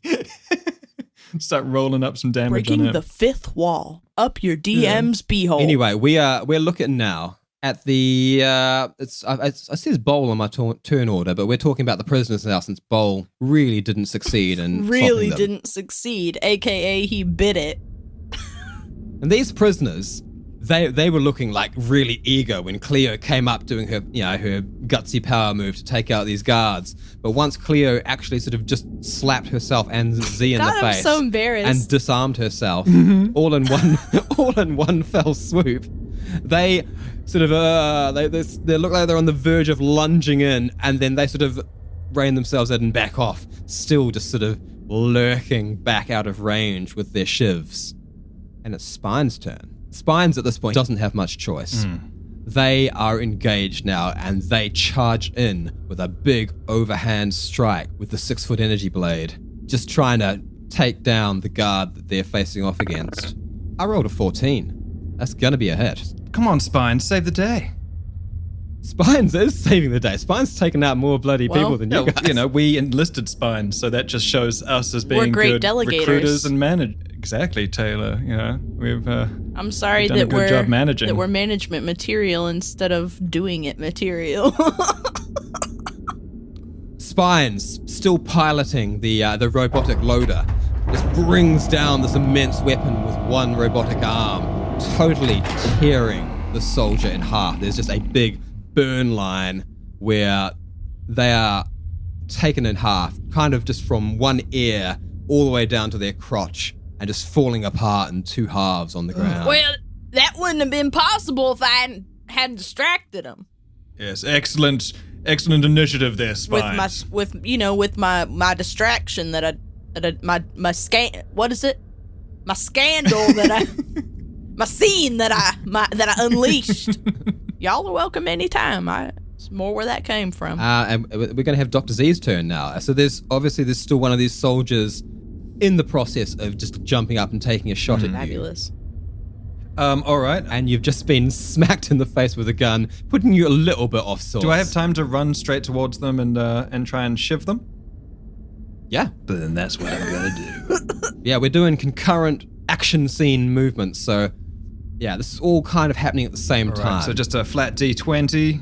Start rolling up some damage Breaking on him. the fifth wall. Up your DM's beehole. Anyway, we're looking now at the I see this Bowl on my turn order, but we're talking about the prisoners now since Bowl really didn't succeed in really stopping them. didn't succeed, aka he bit it. And these prisoners, they were looking like really eager when Cleo came up doing her her gutsy power move to take out these guards. But once Cleo actually sort of just slapped herself and Z in the God, I'm face so embarrassed. and disarmed herself all in one fell swoop, they sort of they look like they're on the verge of lunging in, and then they sort of rein themselves in and back off, still just sort of lurking back out of range with their shivs. And it's Spine's turn. Spines at this point doesn't have much choice. They are engaged now, and they charge in with a big overhand strike with the 6-foot energy blade, just trying to take down the guard that they're facing off against. I rolled a 14. That's gonna be a hit. Come on, Spine, save the day. Spines is saving the day. Spines taking out more bloody people than you guys. You know, we enlisted Spine, so that just shows us as We're being great good delegators. recruiters and managers. Exactly, Taylor. You know, we've. I'm sorry done a that good job managing. that we're management material instead of doing it material. Spines, still piloting the robotic loader, just brings down this immense weapon with one robotic arm, totally tearing the soldier in half. There's just a big burn line where they are taken in half, kind of just from one ear all the way down to their crotch, and just falling apart in 2 halves on the ground. Well, that wouldn't have been possible if I hadn't distracted him. Yes, excellent initiative there, Spines. With my distraction that my scandal that I my scene that I unleashed. Y'all are welcome anytime. It's more where that came from. And we're going to have Dr. Z's turn now. So there's still one of these soldiers in the process of just jumping up and taking a shot at you. Fabulous. All right. And you've just been smacked in the face with a gun, putting you a little bit off sorts. Do I have time to run straight towards them and try and shiv them? Yeah. But then that's what I'm gonna do. Yeah, we're doing concurrent action scene movements, so yeah, this is all kind of happening at the same time. Right, so just a flat D20.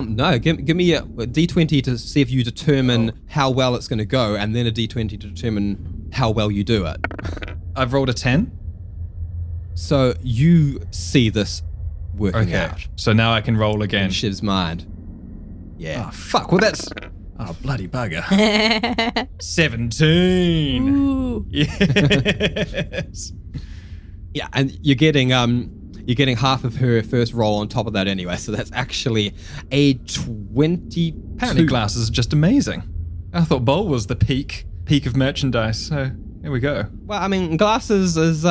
No, give me a D20 to see if you determine how well it's going to go, and then a D20 to determine how well you do it. I've rolled a 10. So you see this working out. So now I can roll In again. Shiv's mind. Yeah. Oh, fuck. Well, that's... Oh, bloody bugger. 17. Ooh. Yes. Yeah, and you're getting half of her first roll on top of that anyway, so that's actually a 22. Apparently glasses are just amazing. I thought Bowl was the peak of merchandise, so here we go. Well, I mean, glasses is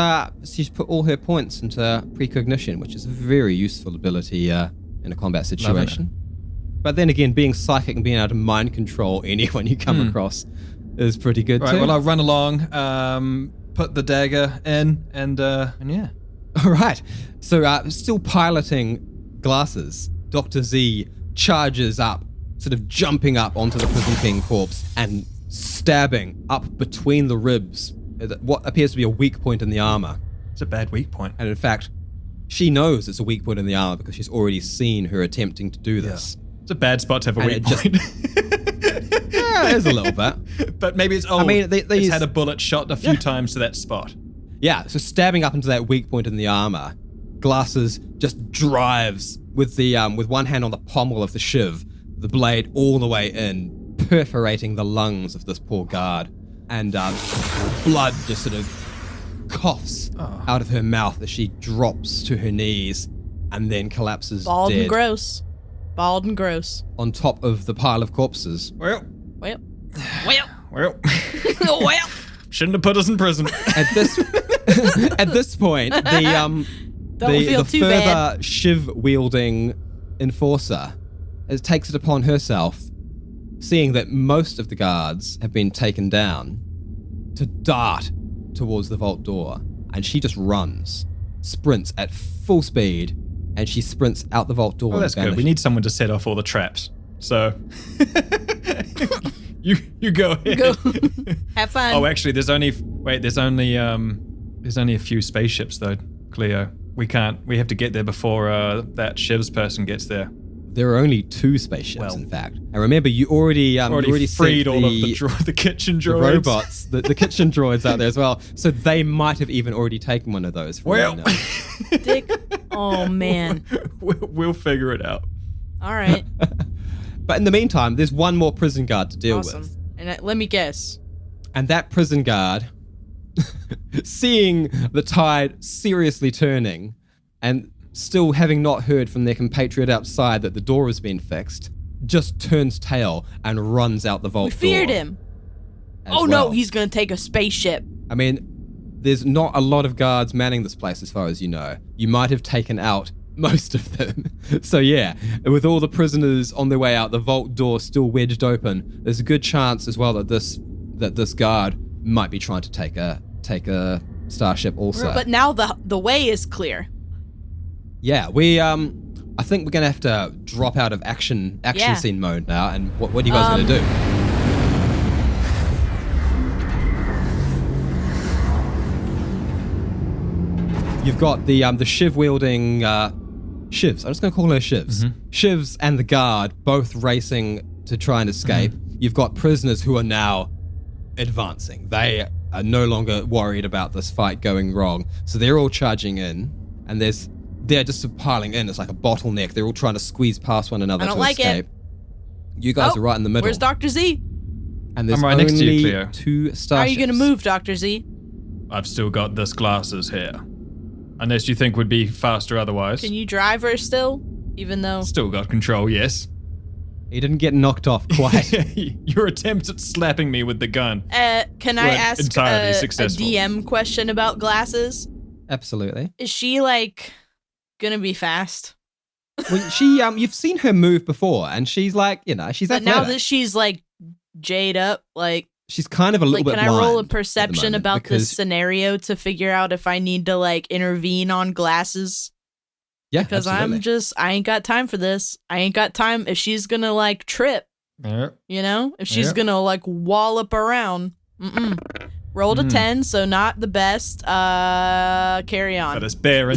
she's put all her points into precognition, which is a very useful ability in a combat situation. But then again, being psychic and being able to mind control anyone you come across is pretty good Right, too. well, I'll run along, put the dagger in, and yeah. All right. So, still piloting glasses, Dr. Z charges up, sort of jumping up onto the Prison King corpse and stabbing up between the ribs at what appears to be a weak point in the armor. It's a bad weak point. And in fact, she knows it's a weak point in the armor because she's already seen her attempting to do this. It's a bad spot to have a And weak it point. Yeah, it is a little bit. But maybe it's old. I mean, it's had a bullet shot a few times to that spot. Yeah, so stabbing up into that weak point in the armor, Glasses just drives with the with one hand on the pommel of the shiv, the blade all the way in, perforating the lungs of this poor guard, and blood just sort of coughs out of her mouth as she drops to her knees and then collapses Bald dead and gross. Bald and gross. on top of the pile of corpses. Well, Well. Well. shouldn't have put us in prison. At this point, Don't feel the too further bad. shiv wielding enforcer takes it upon herself seeing that most of the guards have been taken down, to dart towards the vault door. And she just runs, sprints at full speed, and she sprints out the vault door. Oh, that's good. We need someone to set off all the traps. So you go ahead. Go. Have fun. Oh, actually, there's only a few spaceships though, Cleo. We have to get there before that Shiv's person gets there. There are only 2 spaceships, in fact. And remember, you already freed all of the kitchen droids. The robots, the kitchen droids out there as well. So they might have even already taken one of those. Dick. Oh, man. We'll figure it out. All right. But in the meantime, there's one more prison guard to deal with. And let me guess. And that prison guard, seeing the tide seriously turning and still having not heard from their compatriot outside that the door has been fixed, just turns tail and runs out the vault door. We feared him. Oh no, he's going to take a spaceship. I mean, there's not a lot of guards manning this place as far as you know. You might have taken out most of them. So yeah, with all the prisoners on their way out, the vault door still wedged open, there's a good chance as well that this guard might be trying to take a starship also. But now the way is clear. Yeah, I think we're gonna have to drop out of action scene mode now. And what are you guys gonna do? You've got the Shiv wielding Shivs. I'm just gonna call her Shivs. Mm-hmm. Shivs and the guard both racing to try and escape. Mm-hmm. You've got prisoners who are now advancing. They are no longer worried about this fight going wrong, so they're all charging in, and they're just piling in. It's like a bottleneck. They're all trying to squeeze past one another to escape. You guys are right in the middle. Where's Dr. Z? And there's I'm right next to you, Cleo. 2 starships. How are you going to move, Dr. Z? I've still got this glasses here. Unless you think would be faster otherwise. Can you drive her still? Even though... Still got control, yes. He didn't get knocked off quite. Your attempts at slapping me with the gun can I ask entirely a successful. DM question about glasses? Absolutely. Is she, like, gonna be fast? Well, you've seen her move before, and she's like, she's But athletic. now that she's, like, jade up, like... She's kind of a little bit blind. Can I roll a at perception the about this scenario to figure out if I need to, like, intervene on glasses? Yeah, because absolutely. I ain't got time for this. I ain't got time. If she's gonna, like, trip, if she's gonna, like, wallop around, rolled a 10, so not the best. Carry on. But it's bare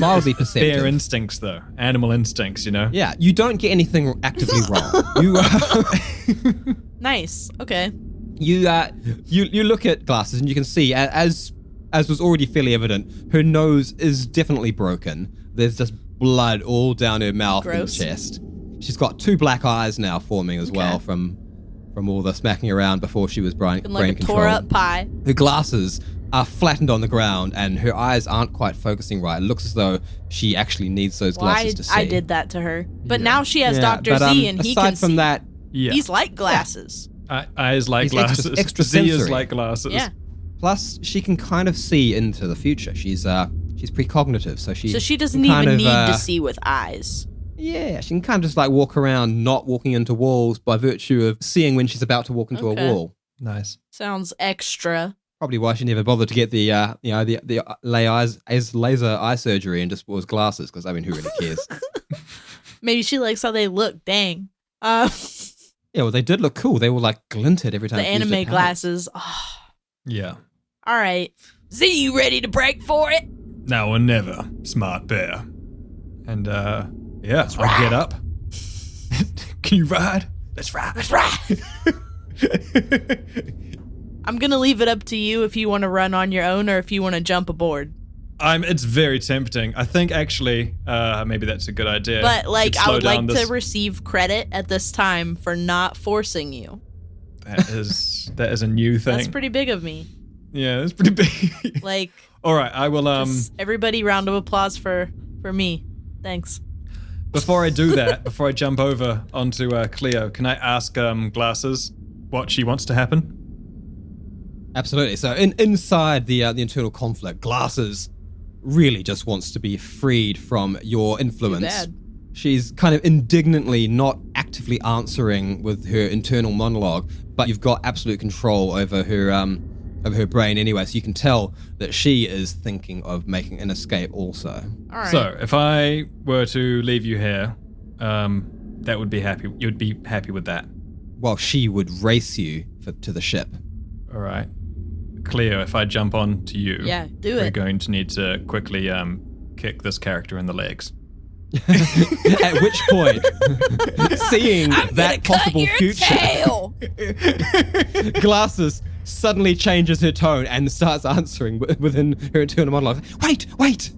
instincts, though. Animal instincts, Yeah, you don't get anything actively wrong. Nice. Okay. You look at glasses and you can see, as was already fairly evident, her nose is definitely broken. There's just blood all down her mouth and chest. She's got 2 black eyes now forming as well from all the smacking around before she was brain like control. Tore up pie. Her glasses are flattened on the ground and her eyes aren't quite focusing right. It looks as though she actually needs those glasses to see. I did that to her. But now she has Dr. Z and he can see. Aside from that... He's like glasses. Eyes like glasses. Extra Z sensory. is like glasses. Yeah. Plus, she can kind of see into the future. She's precognitive, so she doesn't even need to see with eyes. Yeah, she can kind of just like walk around, not walking into walls by virtue of seeing when she's about to walk into a wall. Nice. Sounds extra. Probably why she never bothered to get the laser eye surgery and just was glasses. Because I mean, who really cares? Maybe she likes how they look. Dang. Yeah, well, they did look cool. They were like glinted every time. The anime glasses. Oh. Yeah. All right. Z, you ready to break for it? Now or never, smart bear. And I'll get up. Can you ride? Let's ride. Let's ride. I'm gonna leave it up to you if you want to run on your own or if you want to jump aboard. It's very tempting. I think actually, maybe that's a good idea. But like, I would like to receive credit at this time for not forcing you. That is a new thing. That's pretty big of me. Yeah, that's pretty big. Like. All right, I will. Everybody, round of applause for me. Thanks. Before I do that, before I jump over onto Cleo, can I ask Glasses what she wants to happen? Absolutely. So inside the internal conflict, Glasses really just wants to be freed from your influence. Too She's kind of indignantly not actively answering with her internal monologue, but you've got absolute control over her brain anyway, so you can tell that she is thinking of making an escape also. All right. So, if I were to leave you here, that would be happy. You'd be happy with that. Well, she would race you to the ship. All right. Cleo, if I jump on to you, do we're it. going to need to quickly kick this character in the legs. At which point, seeing that possible future, tail. Glasses suddenly changes her tone and starts answering within her internal monologue. Wait!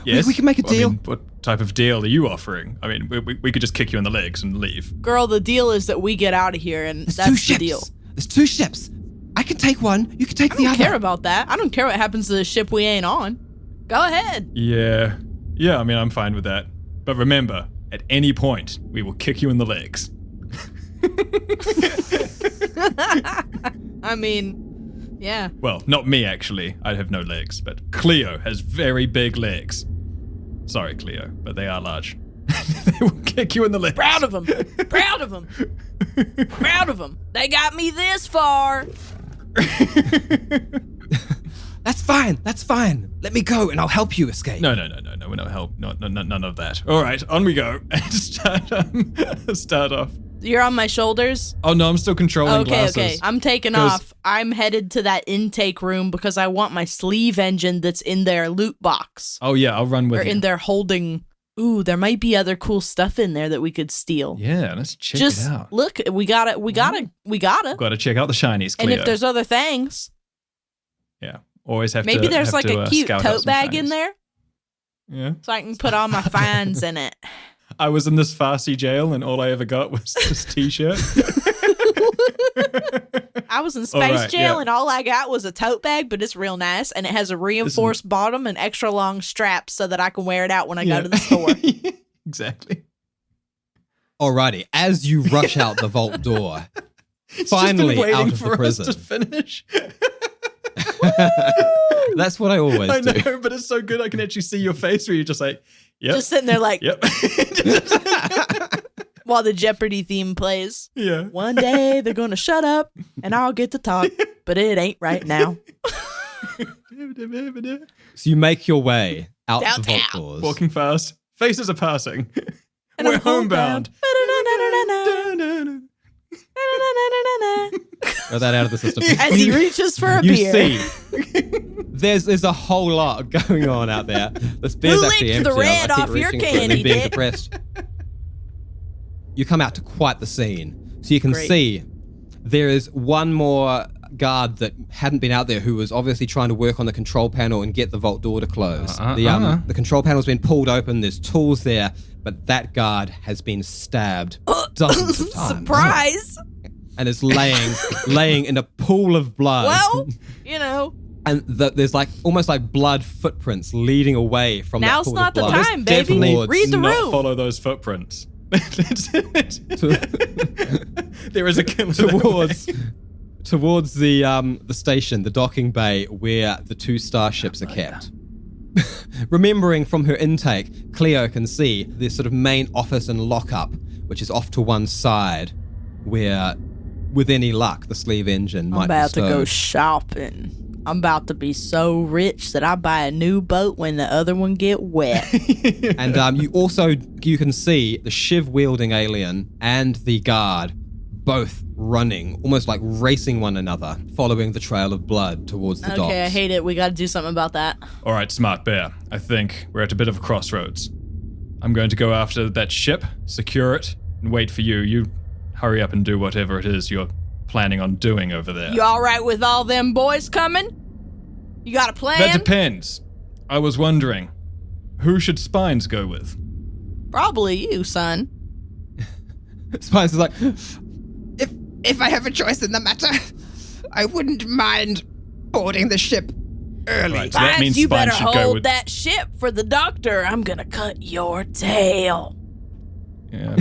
Yes? We can make a deal. I mean, what type of deal are you offering? I mean, we could just kick you in the legs and leave. Girl, the deal is that we get out of here, and that's the deal. There's 2 ships. I can take one. You can take the other. I don't care about that. I don't care what happens to the ship we ain't on. Go ahead. Yeah, I mean, I'm fine with that. But remember, at any point, we will kick you in the legs. I mean, yeah. Well, not me, actually. I have no legs, but Cleo has very big legs. Sorry, Cleo, but they are large. They will kick you in the legs. Proud of them. Proud of them. Proud of them. They got me this far. That's fine. Let me go and I'll help you escape. No, we're not help. No, none of that. All right, on we go. And start off. You're on my shoulders? Oh, no, I'm still controlling glasses. Okay. I'm taking off. I'm headed to that intake room because I want my sleeve engine that's in their loot box. Oh, yeah, I'll run with you. Or in their holding. Ooh, there might be other cool stuff in there that we could steal. Yeah, let's check Just it out. Look, we gotta. Got to check out the shinies, Cleo. And if there's other things. Yeah, always have maybe to there's have like to, a cute scout out tote some bag shinies. in there. Yeah. So I can put all my finds in it. I was in this Farsi jail and all I ever got was this t-shirt. I was in space jail yeah. and all I got was a tote bag, but it's real nice and it has a reinforced bottom and extra long straps so that I can wear it out when I go to the store. Exactly. Alrighty, as you rush out the vault door, finally out of the prison. Us to finish. That's what I always I do. know, but it's so good I can actually see your face where you're just like, yep. Just sitting there like, Yep. while the Jeopardy theme plays. Yeah. One day they're going to shut up and I'll get to talk, but it ain't right now. So you make your way out the vault Downtown. doors. Walking fast. Faces are passing. And We're I'm homebound. Throw that out of the system. As he reaches for a You beer. see, there's a whole lot going on out there. This beer's Who actually licked empty. the red I keep off your reaching for it and candy, then being Dick? depressed. You come out to quite the scene. So you can Great. see there is one more guard that hadn't been out there who was obviously trying to work on the control panel and get the vault door to close. The control panel's been pulled open, there's tools there, but that guard has been stabbed dozens of times. Surprise! And is laying in a pool of blood. Well, you know. And there's like almost like blood footprints leading away from Now's that pool not of the blood. time, baby. Definitely Read the Not room. follow those footprints. There is a killer towards the station, the docking bay where the 2 starships are kept. Remembering from her intake, Cleo can see the sort of main office and lockup, which is off to one side, where, with any luck, the sleeve engine might I'm about be to go stowed. shopping. I'm about to be so rich that I buy a new boat when the other one get wet. And you can see the shiv-wielding alien and the guard both running, almost like racing one another, following the trail of blood towards the docks. Okay, I hate it. We got to do something about that. All right, Smart Bear. I think we're at a bit of a crossroads. I'm going to go after that ship, secure it, and wait for you. You hurry up and do whatever it is you're planning on doing over there. You all right with all them boys coming? You got a plan? That depends. I was wondering, who should Spines go with? Probably you, son. Spines is like, if I have a choice in the matter, I wouldn't mind boarding the ship early. Right, so that Spines, means you Spines better should go hold with... that ship for the doctor. I'm gonna cut your tail. Yeah.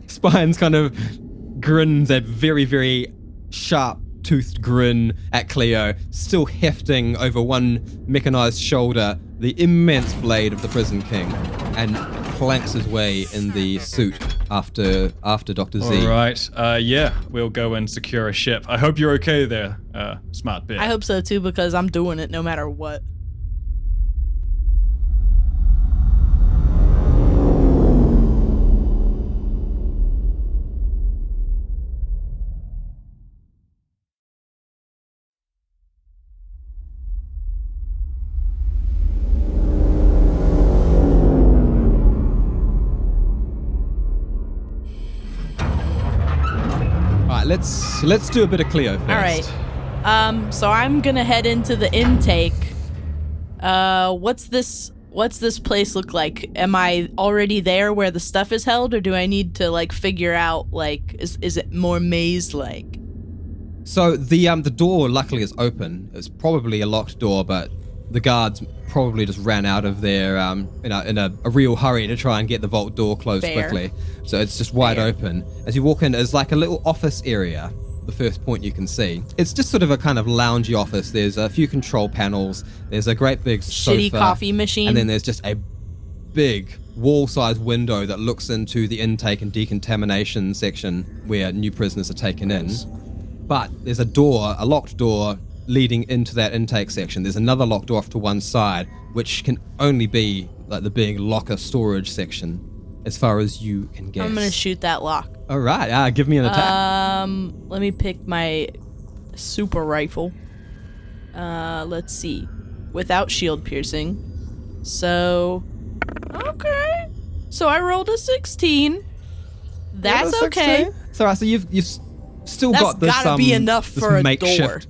Spines kind of grins that very, very sharp-toothed grin at Cleo, still hefting over one mechanized shoulder the immense blade of the prison king and planks his way in the suit after Dr. Z. All right. Yeah, we'll go and secure a ship. I hope you're okay there, smart bear. I hope so too, because I'm doing it no matter what. Let's do a bit of Cleo first. All right. So I'm gonna head into the intake. What's this place look like? Am I already there where the stuff is held, or do I need to like figure out like is it more maze like? So the door luckily is open. It's probably a locked door, but the guards probably just ran out of there in a real hurry to try and get the vault door closed quickly. So it's just wide open. As you walk in, there's like a little office area, the first point you can see. It's just sort of a kind of loungy office. There's a few control panels. There's a great big sofa. Shitty coffee machine. And then there's just a big wall-sized window that looks into the intake and decontamination section where new prisoners are taken in. But there's a locked door, leading into that intake section. There's another locked door off to one side, which can only be like the big locker storage section, as far as you can guess. I'm gonna shoot that lock. All right, give me an attack. Let me pick my super rifle. Let's see, without shield piercing. So, okay. So I rolled a 16. That's okay. So you've still That's got this. Gotta be enough this for a makeshift door.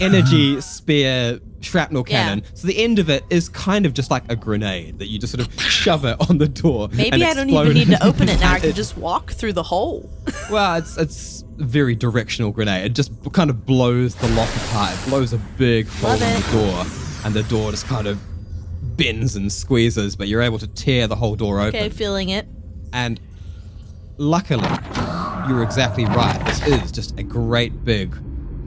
Energy spear shrapnel cannon. So the end of it is kind of just like a grenade that you just sort of shove it on the door. Maybe I don't even need to open it now. I can just walk through the hole. Well, it's a very directional grenade. It just kind of blows the lock apart. It blows a big hole in the door, and the door just kind of bends and squeezes, but you're able to tear the whole door open. Okay, feeling it. And luckily, you were exactly right. This is just a great big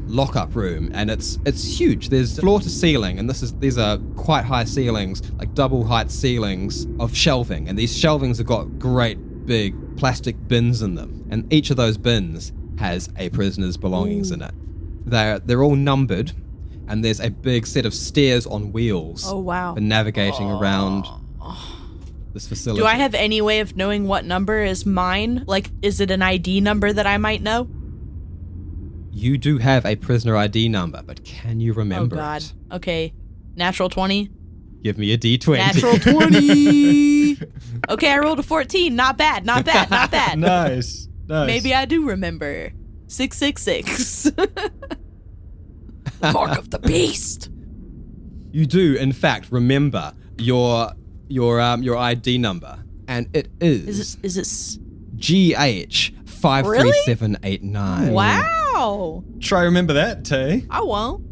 lock-up room, and it's huge. There's floor to ceiling, and these are quite high ceilings, like double height ceilings of shelving, and these shelvings have got great big plastic bins in them, and each of those bins has a prisoner's belongings in it. They're all numbered, and there's a big set of stairs on wheels. Oh wow! For navigating around this facility. Do I have any way of knowing what number is mine? Like, is it an ID number that I might know? You do have a prisoner ID number, but can you remember it? Oh, God. it? Okay. Natural 20. Give me a D20. Natural 20. Okay, I rolled a 14. Not bad. Nice. Maybe I do remember. 666. Mark of the Beast. You do, in fact, remember your ID number, and it is it GH 53789. Wow. Try remember that, Tay. I won't.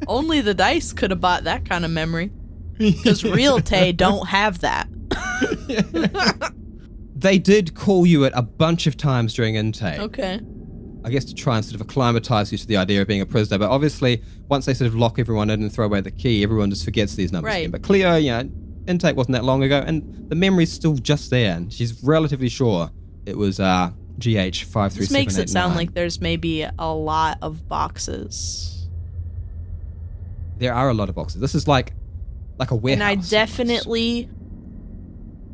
Only the dice could have bought that kind of memory. Because real Tay don't have that. They did call you it a bunch of times during intake. Okay. I guess to try and sort of acclimatize you to the idea of being a prisoner. But obviously, once they sort of lock everyone in and throw away the key, everyone just forgets these numbers again. But Cleo, intake wasn't that long ago, and the memory's still just there. And she's relatively sure it was GH 53789. This makes it sound like there's maybe a lot of boxes. There are a lot of boxes. This is like a warehouse. And I definitely...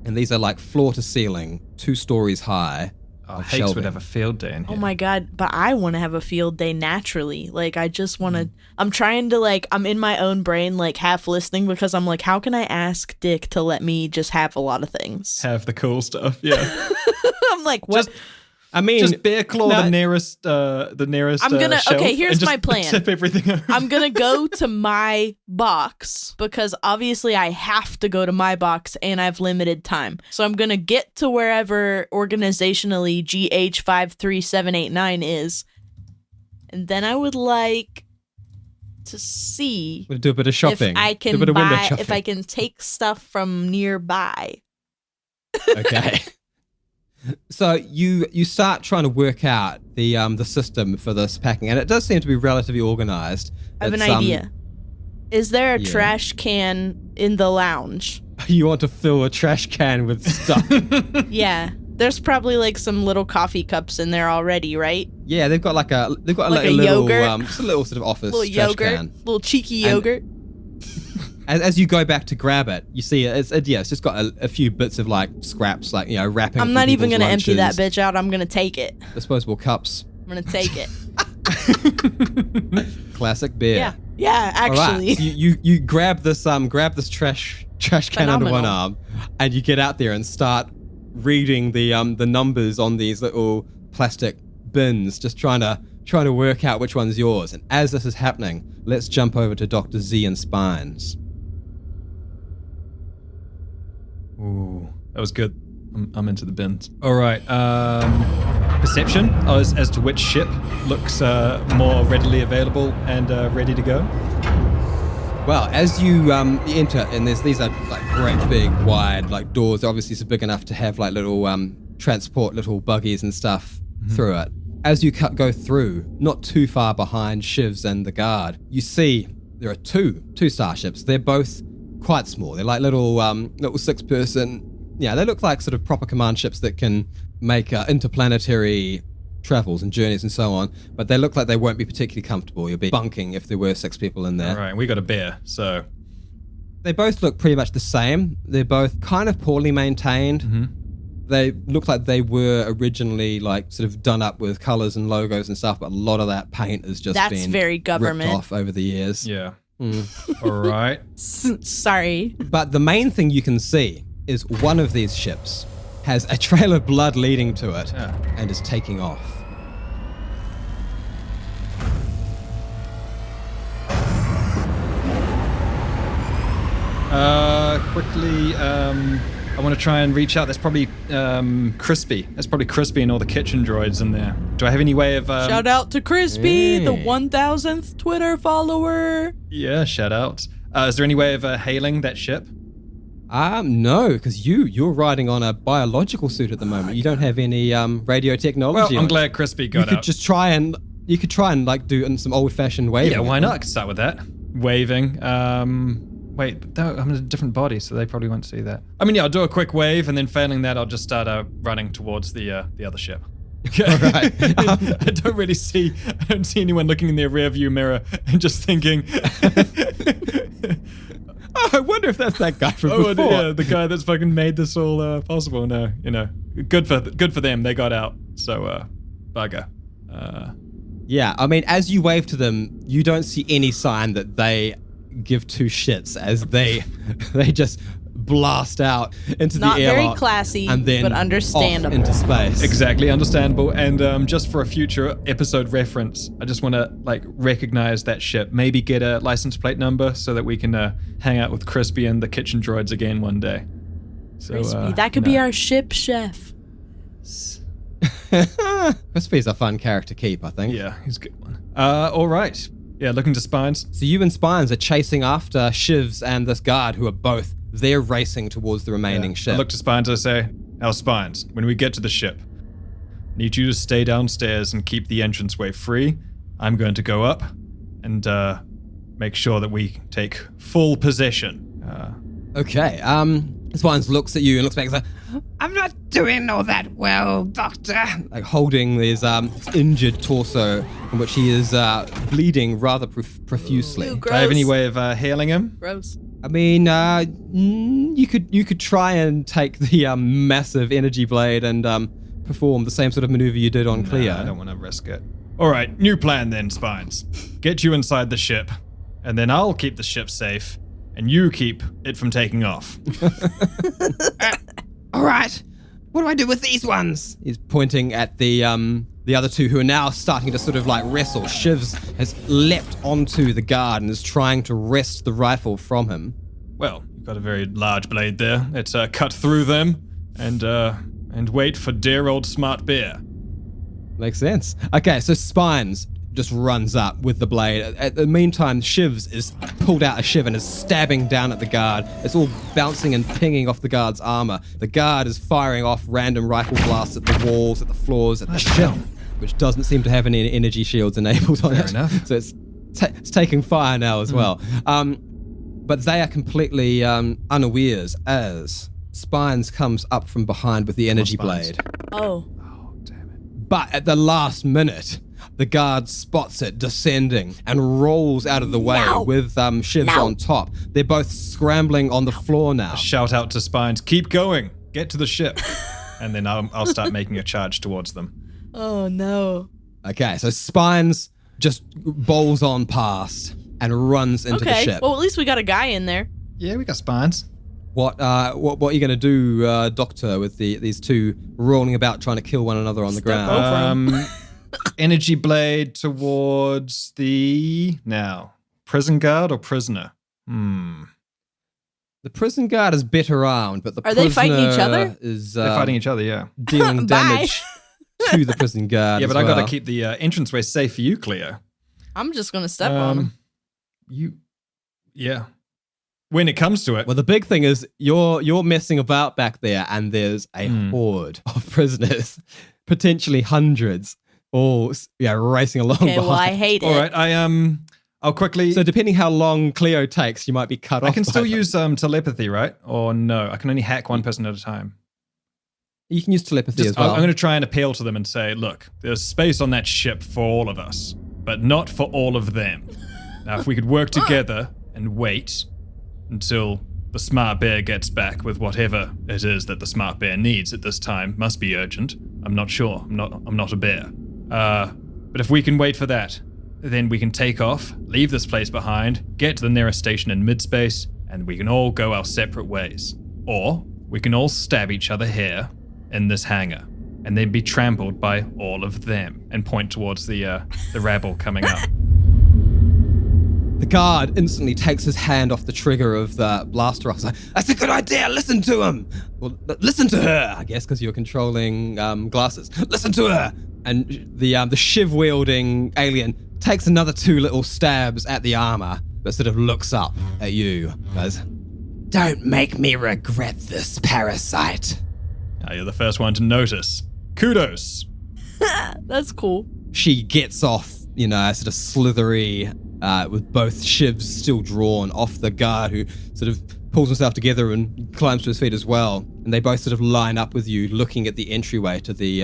And these are like floor to ceiling, 2 stories high. Oh, Hakes would have a field day in here. Oh my God, but I want to have a field day naturally. Like, I just want to, I'm trying to I'm in my own brain, half listening, because I'm like, how can I ask Dick to let me just have a lot of things? Have the cool stuff, yeah. I'm like, what? Just bear claw the nearest I'm gonna, shelf okay, here's and my plan. Tip everything over. I'm gonna go to my box, because obviously I have to go to my box and I have limited time. So I'm gonna get to wherever organizationally GH53789 is, and then I would like to see We'll do a bit of shopping. if I can if I can take stuff from nearby. Okay. So you start trying to work out the system for this packing, and it does seem to be relatively organized. I have an idea. Is there a Yeah. trash can in the lounge? You want to fill a trash can with stuff. Yeah. There's probably like some little coffee cups in there already, right? Yeah, they've got like a Like little a yogurt? just a little sort of office Little trash yogurt, can. little cheeky And- yogurt. As you go back to grab it, you see it's just got a few bits of like scraps, like wrapping. I'm from not even people's gonna empty that lunches, bitch out. I'm gonna take it. Disposable cups, I'm gonna take it. classic beer. Yeah. Yeah, All right, actually. so you grab this trash can under one Phenomenal. arm, and you get out there and start reading the numbers on these little plastic bins, just trying to work out which one's yours. And as this is happening, let's jump over to Dr. Z and Spines. Ooh, that was good. I'm into the bins. All right. Perception as to which ship looks more readily available and ready to go. Well, as you enter, and these are like great big wide like doors, obviously so big enough to have like little transport little buggies and stuff through it. As you go through, not too far behind Shivs and the guard, you see there are two starships. They're both quite small. They're like little 6-person. Yeah, they look like sort of proper command ships that can make interplanetary travels and journeys and so on, but they look like they won't be particularly comfortable. You'll be bunking if there were 6 people in there. All right, we got a bear, so They both look pretty much the same. They're both kind of poorly maintained. They look like they were originally like sort of done up with colors and logos and stuff, but a lot of that paint has just That's been very government. ripped off over the years. yeah. All right. Sorry. But the main thing you can see is one of these ships has a trail of blood leading to it and is taking off. Quickly, I want to try and reach out. That's probably Crispy. That's probably Crispy and all the kitchen droids in there. Do I have any way of... Shout out to Crispy, the Hey. 1000th Twitter follower. Yeah, shout out. Is there any way of hailing that ship? No, because you're riding on a biological suit at the moment. You don't have any radio technology. Well, on I'm it. glad Crispy You got could out. just try and like do some old-fashioned waving. Yeah, why not? I could start with that. Waving. Wait, I'm in a different body, so they probably won't see that. I mean, yeah, I'll do a quick wave, and then failing that, I'll just start running towards the other ship. All right. I don't see anyone looking in their rearview mirror and just thinking, Oh, I wonder if that's that guy from oh, before. yeah, the guy that's fucking made this all possible. No, good for them. They got out. So, bugger. Yeah, I mean, as you wave to them, you don't see any sign that they give two shits as they just blast out into Not the very airlock classy, and then but off understandable. into space. Exactly, understandable. And just for a future episode reference, I just want to recognize that ship. Maybe get a license plate number so that we can hang out with Crispy and the kitchen droids again one day. So Crispy, that could be our ship chef. Crispy's a fun character to keep, I think. Yeah, he's a good one. All right. Yeah, looking to Spines. So you and Spines are chasing after Shivs and this guard who are they're racing towards the remaining ship. I look to Spines and I say, now Spines, when we get to the ship, I need you to stay downstairs and keep the entranceway free. I'm going to go up and make sure that we take full possession. Okay, Spines looks at you and looks back and says, I'm not doing all that well, Doctor. Like holding his injured torso from which he is bleeding rather profusely. Ew, Do I have any gross. way of hailing him? Gross. I mean, you could try and take the massive energy blade and perform the same sort of maneuver you did on Cleo. Nah, I don't want to risk it. All right, new plan then, Spines. Get you inside the ship, and then I'll keep the ship safe, and you keep it from taking off. All right, what do I do with these ones? He's pointing at the other two who are now starting to sort of wrestle. Shivs has leapt onto the guard and is trying to wrest the rifle from him. Well, you've got a very large blade there. Let's cut through them and wait for dear old smart bear. Makes sense. Okay, so Spines just runs up with the blade. At the meantime, Shivs is pulled out a shiv and is stabbing down at the guard. It's all bouncing and pinging off the guard's armor. The guard is firing off random rifle blasts at the walls, at the floors, at the ship, which doesn't seem to have any energy shields enabled on it. enough. So it's it's taking fire now as well. But they are completely unawares as Spines comes up from behind with the energy blade. Oh, damn it. But at the last minute, the guard spots it descending and rolls out of the way with shivs on top. They're both scrambling on the floor now. Shout out to Spines, keep going, get to the ship. And then I'll start making a charge towards them. Oh no. Okay, so Spines just bowls on past and runs into the ship. Well, at least we got a guy in there. Yeah, we got Spines. What are you going to do, Doctor, with these two rolling about trying to kill one another on the ground? Energy blade towards the prison guard or prisoner? The prison guard is bit around, but the Are prisoner they fighting each other? is They're fighting each other, yeah. dealing damage to the prison guard. Yeah, but as I got to well. keep the entranceway safe for you, Cleo. I'm just gonna step on him. Yeah. When it comes to it. Well, the big thing is you're messing about back there, and there's a horde of prisoners, potentially hundreds, all racing along Okay, behind. well, I hate it. All right, I'll quickly. So depending how long Cleo takes, you might be cut off. I can still by them. use telepathy, right? Or no? I can only hack one person at a time. You can use telepathy as well. I'm going to try and appeal to them and say, look, there's space on that ship for all of us, but not for all of them. Now, if we could work together and wait until the smart bear gets back with whatever it is that the smart bear needs at this time, must be urgent. I'm not sure. I'm not a bear. But if we can wait for that, then we can take off, leave this place behind, get to the nearest station in mid-space, and we can all go our separate ways. Or we can all stab each other here in this hangar, and then be trampled by all of them, and point towards the rabble coming up. The guard instantly takes his hand off the trigger of the blaster rifle. That's a good idea. Listen to him. Well, listen to her, I guess, because you're controlling glasses. Listen to her. And the shiv-wielding alien takes another 2 little stabs at the armor, but sort of looks up at you. Goes, "Don't make me regret this, parasite." You're the first one to notice. Kudos. That's cool. She gets off, sort of slithery, with both shivs still drawn off the guard, who sort of pulls himself together and climbs to his feet as well. And they both sort of line up with you, looking at the entryway to the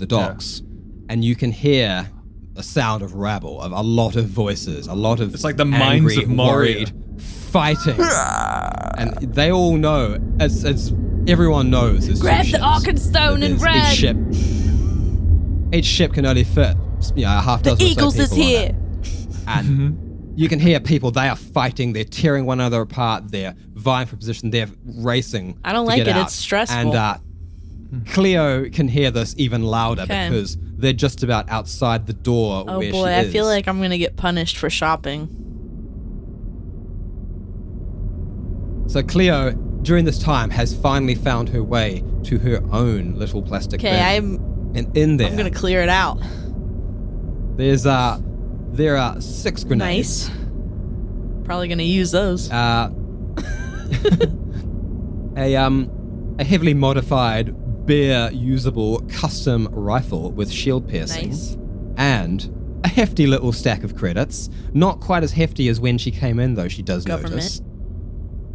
docks. Yeah. And you can hear a sound of rabble, of a lot of voices, a lot of it's like the angry, minds of Moria. worried, fighting. And they all know, as everyone knows, grab the Arkenstone and run. Each ship can only fit, a half dozen The Eagles or so is people here. on it. And you can hear people, they are fighting, they're tearing one another apart, they're vying for position, they're racing. I don't to like get it, out. it's stressful. And Cleo can hear this even louder because they're just about outside the door where she is. Oh boy, I feel like I'm going to get punished for shopping. So Cleo, during this time, has finally found her way to her own little plastic bin. And in there, I'm going to clear it out. There are 6 grenades. Nice. Probably gonna use those. A heavily modified, bear-usable custom rifle with shield piercing. Nice. And a hefty little stack of credits. Not quite as hefty as when she came in, though, she does notice.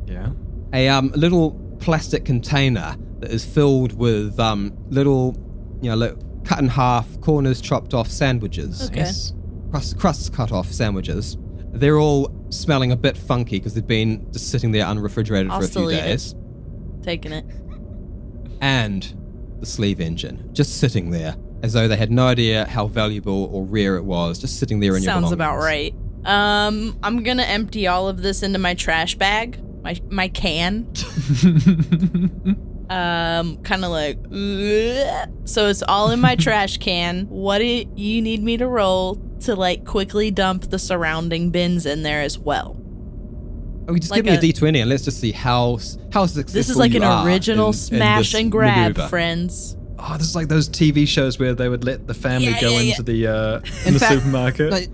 Yeah. A little plastic container that is filled with little, cut in half, corners chopped off sandwiches. Okay. Yes. Crusts cut off sandwiches. They're all smelling a bit funky because they've been just sitting there unrefrigerated for a few days. Taking it. And the sleeve engine, just sitting there as though they had no idea how valuable or rare it was, just sitting there in your belongings. Sounds about right. I'm gonna empty all of this into my trash bag, my can. Kind of like, so it's all in my trash can. What do you need me to roll to quickly dump the surrounding bins in there as well? Oh, just give me a D20 and let's just see how successful this is like you an original in smash this and grab, maneuver. Friends. Oh, this is like those TV shows where they would let the family go into the In the fact, supermarket.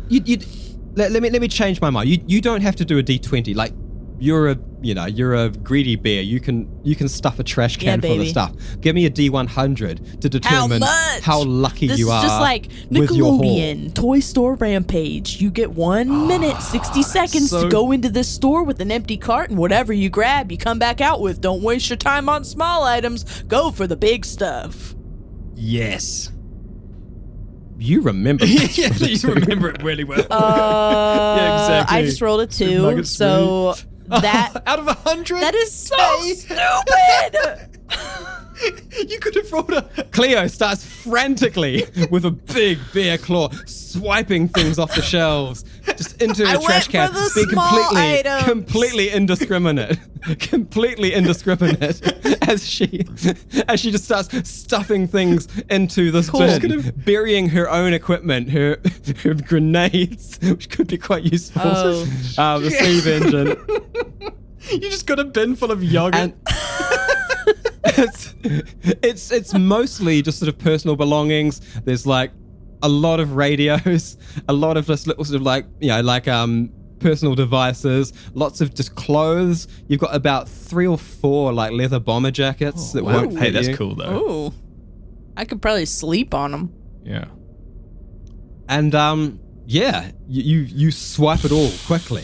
Let me change my mind. You don't have to do a D20. you're a greedy bear. You can stuff a trash can full of stuff. Give me a D100 to determine how lucky you are. This is just like with your haul. Nickelodeon Toy Store Rampage. You get 1 minute, 60 seconds to go into this store with an empty cart, and whatever you grab, you come back out with. Don't waste your time on small items. Go for the big stuff. Yes. You remember that. Yeah, you remember it really well. Yeah, exactly. I just rolled a 2, so that out of 100? that is so stupid. You could have rolled a... Cleo starts frantically with a big bear claw, swiping things off the shelves, just into a trash can, being completely indiscriminate. Completely indiscriminate as she just starts stuffing things into this bin, burying her own equipment, her grenades, which could be quite useful. The sleeve engine. You just got a bin full of yogurt. And it's mostly just sort of personal belongings. There's like a lot of radios, a lot of just little sort of personal devices, lots of just clothes. You've got about 3 or 4 like leather bomber jackets that won't fit Hey, that's you. cool though. Ooh, I could probably sleep on them. Yeah. And you swipe it all quickly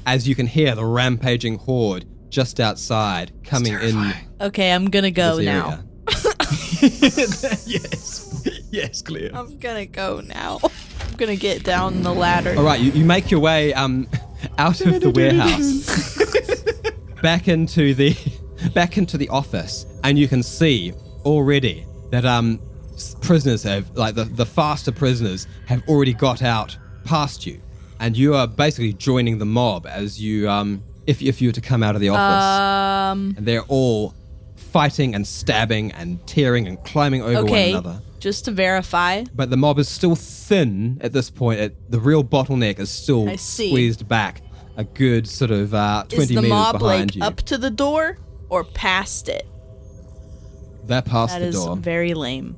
as you can hear the rampaging horde just outside coming in. Okay, I'm gonna go now. Yes, Cleo. I'm gonna go now. I'm gonna get down the ladder. All right, you make your way out of the warehouse, back into the office, and you can see already that prisoners have, like the faster prisoners have already got out past you, and you are basically joining the mob as you if you were to come out of the office, and they're all fighting and stabbing and tearing and climbing over one another. Just to verify. But the mob is still thin at this point. The real bottleneck is still squeezed back a good sort of 20 meters behind you. Is the mob up to the door or past it? They're past the door. That is very lame.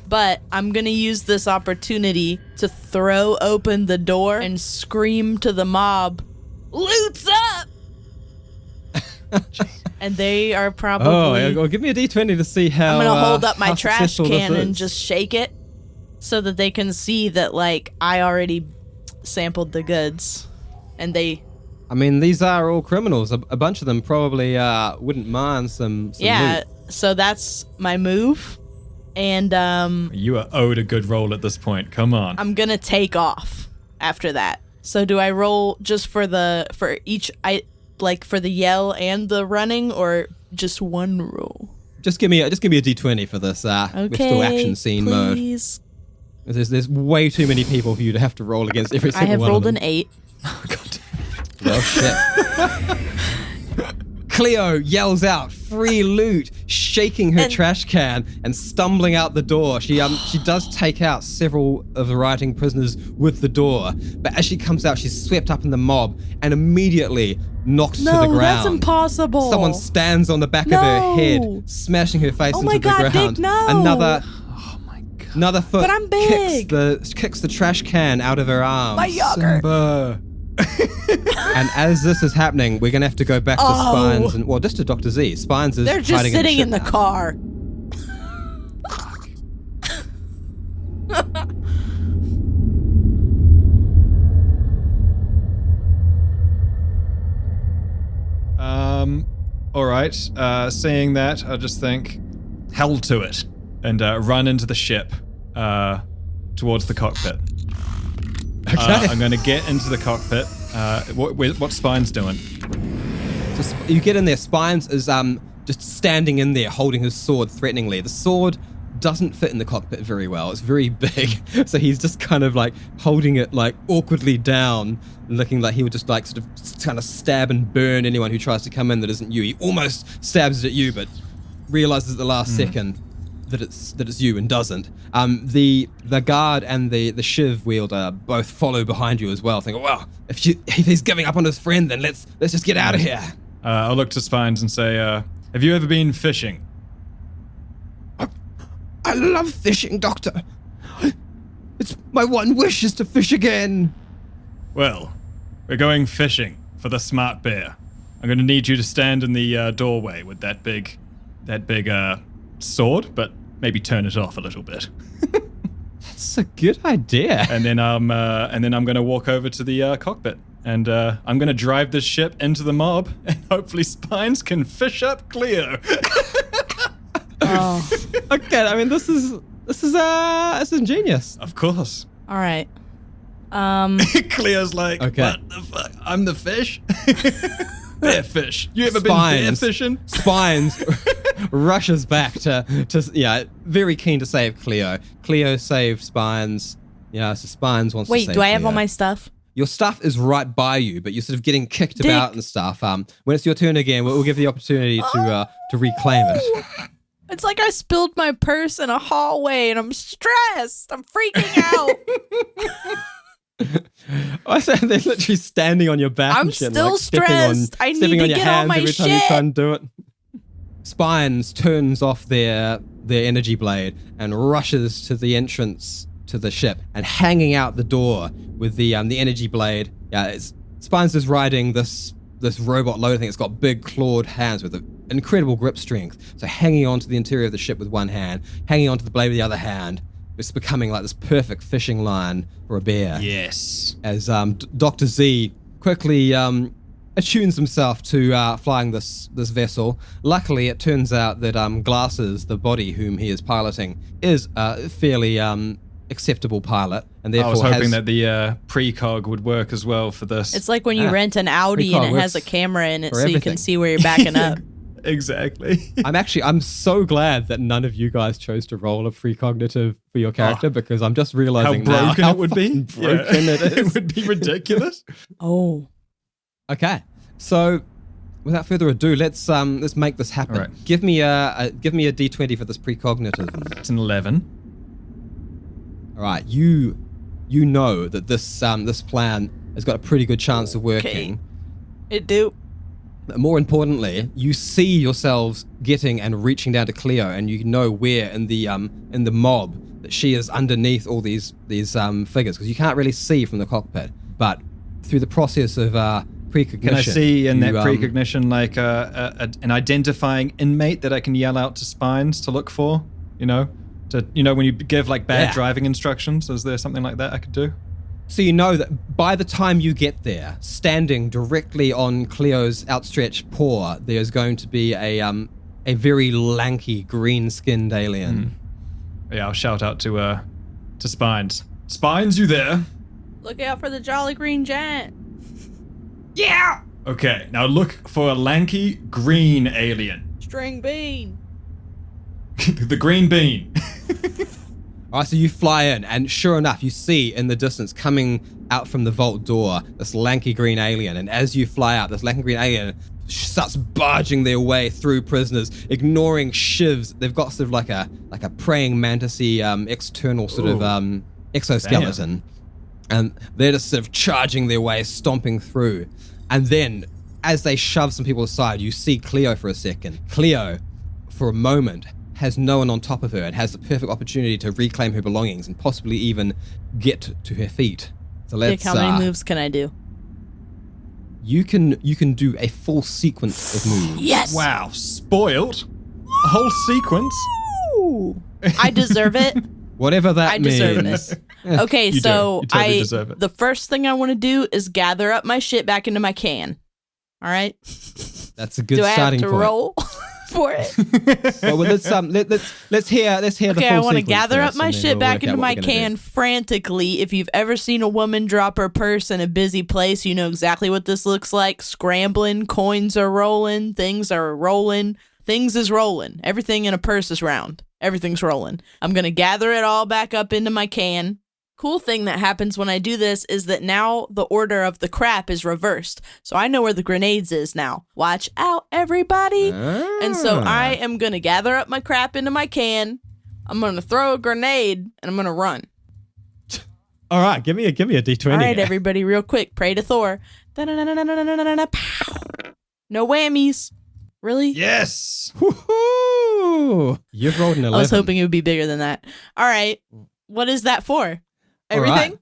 But I'm going to use this opportunity to throw open the door and scream to the mob, "Loot's up!" And they are probably... give me a D20 to see how... I'm going to hold up my trash can and just shake it so that they can see that, like, I already sampled the goods. And they... I mean, these are all criminals. A bunch of them probably wouldn't mind some loot. So that's my move. And you are owed a good roll at this point. Come on. I'm going to take off after that. So do I roll just for the yell and the running, or just one roll? Just give me a D20 for this. We're still action scene please. Mode. There's way too many people for you to have to roll against every single one. I have rolled an 8. Oh god. Well, shit. Cleo yells out, "Free loot!" shaking her trash can and stumbling out the door. She does take out several of the rioting prisoners with the door, but as she comes out, she's swept up in the mob and immediately knocked to the ground. No, that's impossible. Someone stands on the back of her head, smashing her face into the ground. Dick, no. Another foot but I'm big. kicks the trash can out of her arms. My yogurt. Simba. And as this is happening, we're gonna have to go back to Spines and just to Dr. Z. Spines is They're just sitting in the car. All right. Seeing that, I just think, hell to it, and run into the ship towards the cockpit. Okay. I'm going to get into the cockpit. What's Spines doing? You get in there. Spines is just standing in there, holding his sword threateningly. The sword doesn't fit in the cockpit very well. It's very big, so he's just kind of like holding it like awkwardly down, looking like he would just like sort of kind of stab and burn anyone who tries to come in that isn't you. He almost stabs it at you, but realizes at the last second that it's you and doesn't. The guard and the shiv wielder both follow behind you as well, thinking, well, if he's giving up on his friend, then let's just get out of here. I'll look to Spines and say, have you ever been fishing? I love fishing, Doctor. It's my one wish is to fish again. Well, we're going fishing for the smart bear. I'm going to need you to stand in the doorway with that big sword, but maybe turn it off a little bit. That's a good idea. And then I'm going to walk over to the cockpit, and I'm going to drive this ship into the mob, and hopefully Spines can fish up Cleo. Oh. Okay, I mean this is ingenious. Of course. All right. Cleo's like, Okay. What the fuck? I'm the fish? Bear fish. You ever been bear fishing? Spines rushes back to very keen to save Cleo. Cleo saved Spines. So Spines wants to save Wait, do I have Cleo. all my stuff? Your stuff is right by you, but you're sort of getting kicked about and stuff. When it's your turn again, we'll give you the opportunity to reclaim it. It's like I spilled my purse in a hallway and I'm stressed. I'm freaking out. I said they're literally standing on your back. I'm and shit, still like stressed. I need stepping to on your get all hands my every time you shit. try and do it. Spines turns off their energy blade and rushes to the entrance to the ship, and hanging out the door with the energy blade. Spines is riding this robot loader thing. It's got big clawed hands with an incredible grip strength. So hanging onto the interior of the ship with one hand, hanging onto the blade with the other hand. It's becoming like this perfect fishing line for a bear. Yes. As Dr. Z quickly attunes himself to flying this vessel. Luckily, it turns out that Glasses, the body whom he is piloting, is a fairly acceptable pilot, and therefore I was hoping that the precog would work as well for this. It's like when you rent an Audi and it has a camera in it so you can see where you're backing up. Exactly. I'm so glad that none of you guys chose to roll a precognitive for your character, because I'm just realizing how broken now it would be. Broken it is. It would be ridiculous. Oh. Okay. So without further ado, let's make this happen. All right. Give me a D20 for this precognitive. It's an 11. All right. You know that this plan has got a pretty good chance of working. Okay. It do. More importantly, you see yourselves getting and reaching down to Cleo, and you know where in the mob that she is underneath all these figures, because you can't really see from the cockpit. But through the process of precognition, can I see in that precognition like an identifying inmate that I can yell out to Spines to look for? When you give like bad driving instructions, is there something like that I could do? So you know that by the time you get there, standing directly on Cleo's outstretched paw, there's going to be a very lanky, green-skinned alien. Yeah, I'll shout out to Spines. Spines, you there? Look out for the Jolly Green Giant. Yeah! Okay, now look for a lanky, green alien. String bean. The green bean. All right, so you fly in, and sure enough, you see in the distance coming out from the vault door this lanky green alien. And as you fly out, this lanky green alien starts barging their way through prisoners, ignoring shivs. They've got sort of like a praying mantis-y external sort of exoskeleton. And they're just sort of charging their way, stomping through. And then, as they shove some people aside, you see Cleo for a second. Cleo, for a moment, has no one on top of her and has the perfect opportunity to reclaim her belongings and possibly even get to her feet. So let's. Dick, how many moves can I do? You can do a full sequence of moves. Yes. Wow, spoiled. A whole sequence. Ooh. I deserve it. Whatever that means. I deserve this. Okay, You so do. You totally deserve it. the first thing I want to do is gather up my shit back into my can. All right. That's a good do I have starting to point. roll for it? Well, let's hear the full Okay, I want to sequence gather up first, my and then shit we'll back work out into what my we're gonna can do. frantically. If you've ever seen a woman drop her purse in a busy place, you know exactly what this looks like. Scrambling, coins are rolling, things are rolling, things is rolling. Everything in a purse is round. Everything's rolling. I'm going to gather it all back up into my can. Cool thing that happens when I do this is that now the order of the crap is reversed. So I know where the grenades is now. Watch out, everybody. And so I am going to gather up my crap into my can. I'm going to throw a grenade and I'm going to run. All right, give me a D20. All right, everybody, real quick. Pray to Thor. Pow. No whammies. Really? Yes. Woohoo! You've rolled an 11. I was hoping it would be bigger than that. All right. What is that for? Everything?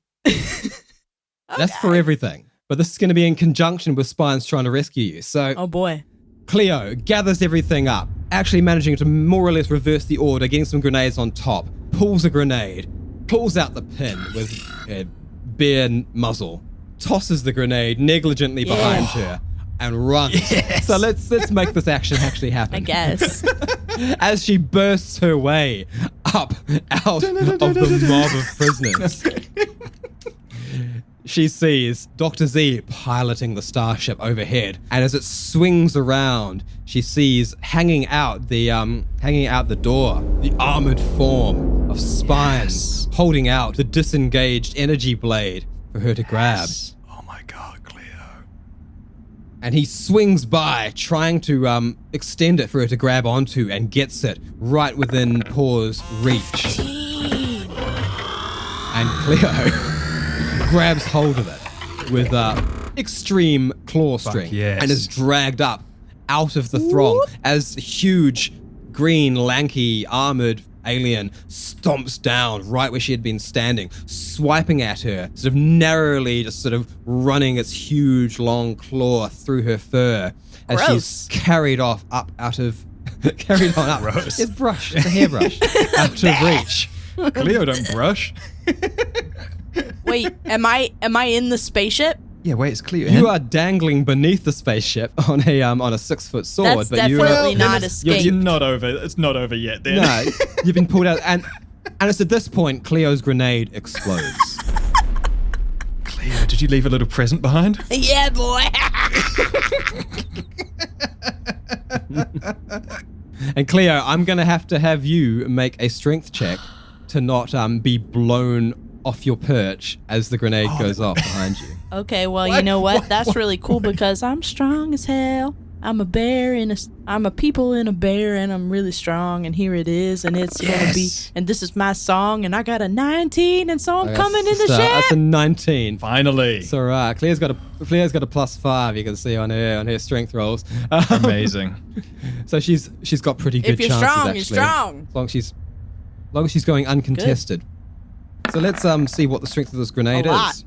That's for everything. But this is going to be in conjunction with Spines trying to rescue you. So Oh boy. Cleo gathers everything up, actually managing to more or less reverse the order, getting some grenades on top, pulls a grenade, pulls out the pin with a bare muzzle, tosses the grenade negligently behind her, and runs. Yes. So let's make this action actually happen. I guess. As she bursts her way up out of the mob of prisoners. She sees Dr. Z piloting the starship overhead, and as it swings around, she sees hanging out the door, the armored form of Spines, holding out the disengaged energy blade for her to grab. Oh my God, Cleo. And he swings by, trying to extend it for her to grab onto, and gets it right within Paw's reach. And Cleo grabs hold of it with extreme claw strength and is dragged up out of the throng as a huge, green, lanky, armored alien stomps down right where she had been standing, swiping at her, sort of narrowly, just sort of running its huge, long claw through her fur as she's carried off up out of... carried on up. Gross. It's brush. It's a hairbrush. Out of reach. Cleo, don't brush. Wait, am I in the spaceship? Yeah, wait, it's Cleo. You are dangling beneath the spaceship on a 6-foot sword. That's but definitely not escape. You're not over. It's not over yet. Then. No, you've been pulled out, and it's at this point Cleo's grenade explodes. Cleo, did you leave a little present behind? Yeah, boy. And Cleo, I'm gonna have to have you make a strength check to not be blown off your perch as the grenade goes off behind you. Okay, well, you know what? That's really cool because I'm strong as hell. I'm a people in a bear, and I'm really strong, and here it is, and it's gonna be, and this is my song, and I got a 19, and so I'm coming in the ship. That's a 19. Finally. It's all right. Cleo's got a +5. You can see on her strength rolls. Amazing. So she's got pretty good If you're chances. strong, actually, you're strong. As long as she's going uncontested. So let's see what the strength of this grenade is.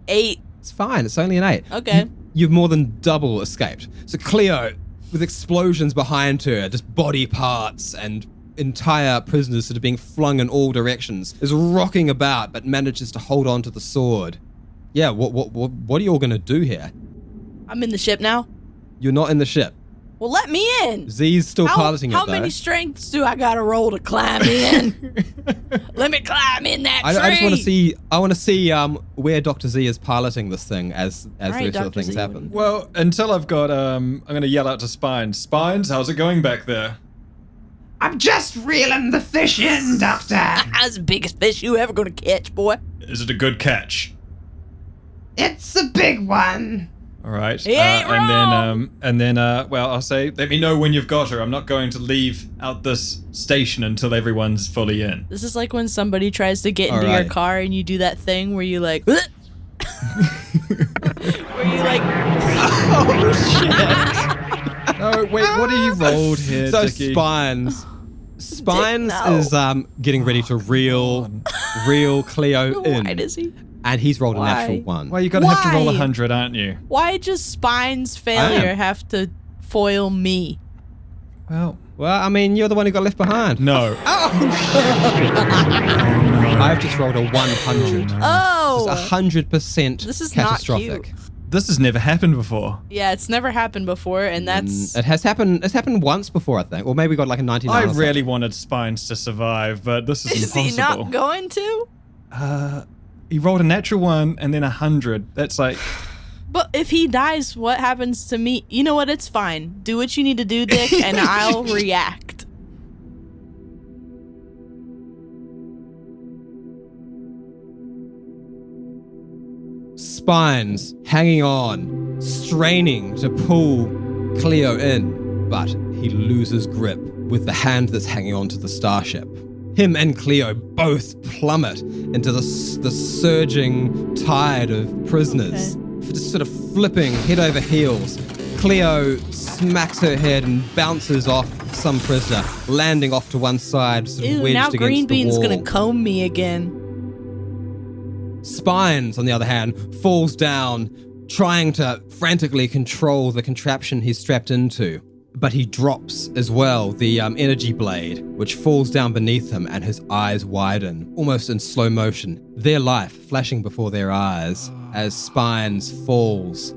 8. It's fine. It's only an 8. Okay. You've more than double escaped. So Cleo, with explosions behind her, just body parts and entire prisoners that are being flung in all directions, is rocking about but manages to hold on to the sword. Yeah, what are you all going to do here? I'm in the ship now. You're not in the ship. Well, let me in. Z's still piloting it, How though. many strengths do I gotta roll to climb in? Let me climb in that tree. I just want to see. I want to see where Dr. Z is piloting this thing as the rest of things happen. Well, until I've got I'm gonna yell out to Spines. Spines, how's it going back there? I'm just reeling the fish in, Doctor. That's the biggest fish you ever gonna catch, boy. Is it a good catch? It's a big one. All right. He ain't and then well, I'll say, let me know when you've got her. I'm not going to leave out this station until everyone's fully in. This is like when somebody tries to get into your car and you do that thing where you like, where you like, oh shit. No, wait, what are you rolled here, So Dickie? Spines no. is getting ready to reel Cleo in. why does he? And he's rolled Why? a natural 1. Well, you're gonna have to roll Why? 100, aren't you? Why does Spine's failure have to foil me? Well, I mean, you're the one who got left behind. no. I've just rolled a 100. Oh, It's 100% This is not catastrophic. cute. This has never happened before. Yeah, it's never happened before, and that's It has happened. It's happened once before, I think, or maybe we got like a 99. I or something. really wanted Spines to survive, but this is is impossible. he not going to? He rolled a natural 1 and then 100. That's like, But if he dies, what happens to me? You know what? It's fine. Do what you need to do, Dick, and I'll react. Spines hanging on, straining to pull Cleo in, but he loses grip with the hand that's hanging onto the starship. Him and Cleo both plummet into the surging tide of prisoners, just sort of flipping head over heels. Cleo smacks her head and bounces off some prisoner, landing off to one side, sort of Ew, wedged now against Green the Bean's wall. gonna comb me again. Spines, on the other hand, falls down, trying to frantically control the contraption he's strapped into. But he drops as well the energy blade, which falls down beneath him, and his eyes widen, almost in slow motion, their life flashing before their eyes as Spines falls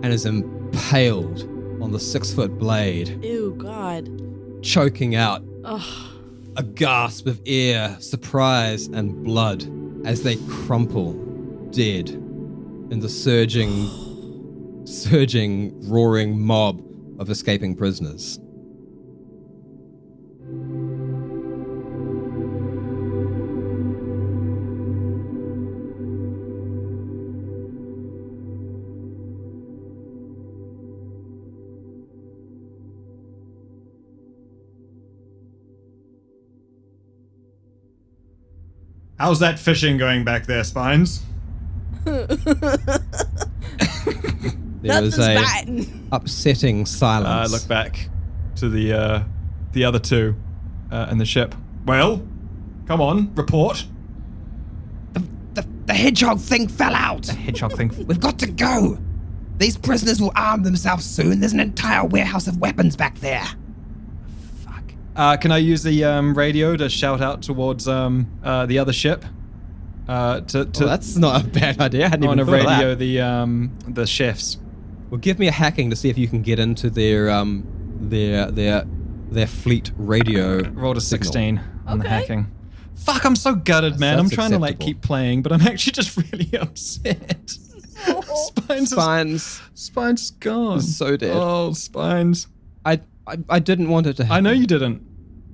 and is impaled on the 6-foot blade, Ew, God. choking out Ugh. a gasp of air, surprise, and blood as they crumple dead in the surging, roaring mob of escaping prisoners. How's that fishing going back there, Spines? There Nothing's is a biting. upsetting silence. I look back to the other two in the ship. Well, come on, report. The hedgehog thing fell out. Hedgehog thing. We've got to go. These prisoners will arm themselves soon. There's an entire warehouse of weapons back there. Fuck. Can I use the radio to shout out towards the other ship? That's not a bad idea. I hadn't on even a thought of radio that. the chefs. Well, give me a hacking to see if you can get into their fleet radio. Rolled a 16 on the Okay. hacking. Fuck, I'm so gutted, man. I'm That's trying to acceptable. keep playing, but I'm actually just really upset. Spines is gone. is so dead. Oh, Spines. I didn't want it to happen. I know you didn't.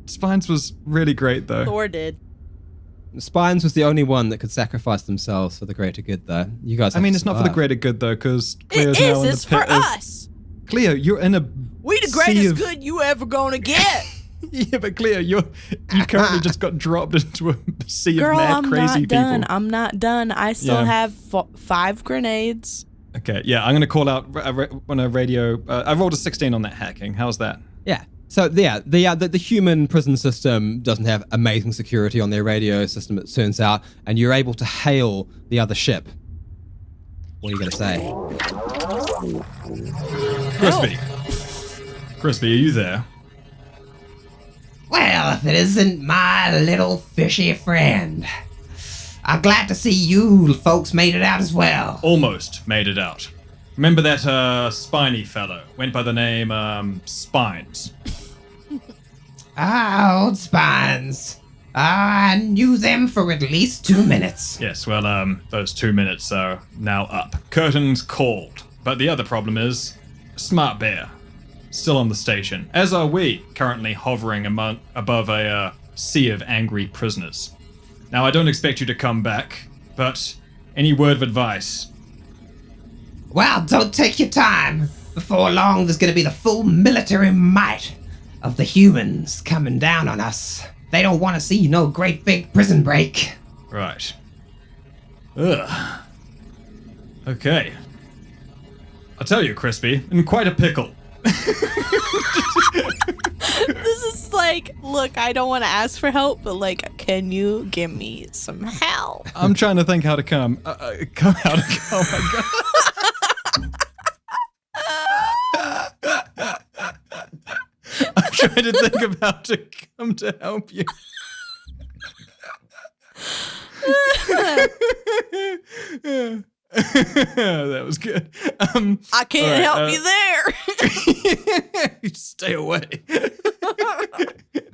Spines was really great though. Thor did. Spines was the only one that could sacrifice themselves for the greater good, though. You guys. I mean, have it's to not for the survive. greater good though, because It Cleo's now is. in It's the pit for of... us. Cleo, you're in a We the sea greatest of- good you ever gonna get. Yeah, but Cleo, you currently just got dropped into a sea Girl, of mad, I'm crazy not people. done. I'm not done. I still Yeah. have 5 grenades. Okay, yeah, I'm gonna call out on a radio. I rolled a 16 on that hacking. How's that? Yeah. So the human prison system doesn't have amazing security on their radio system, it turns out, and you're able to hail the other ship. What are you gonna say? Crispy, are you there? Well, if it isn't my little fishy friend. I'm glad to see you folks made it out as well. Almost made it out. Remember that spiny fellow? Went by the name Spines. Ah, old Spines. I knew them for at least 2 minutes. Yes, well, those 2 minutes are now up. Curtains called. But the other problem is Smart Bear. Still on the station. As are we, currently hovering above a sea of angry prisoners. Now, I don't expect you to come back, but any word of advice? Well, don't take your time. Before long, there's gonna be the full military might of the humans coming down on us. They don't want to see no great big prison break. Right. Ugh. Okay. I'll tell you, Crispy, in quite a pickle. This is like, look, I don't want to ask for help, but like, can you give me some help? I'm trying to think how to come. Oh my god. I'm trying to think of how to come to help you. That was good. I can't all right, help you there. Stay away.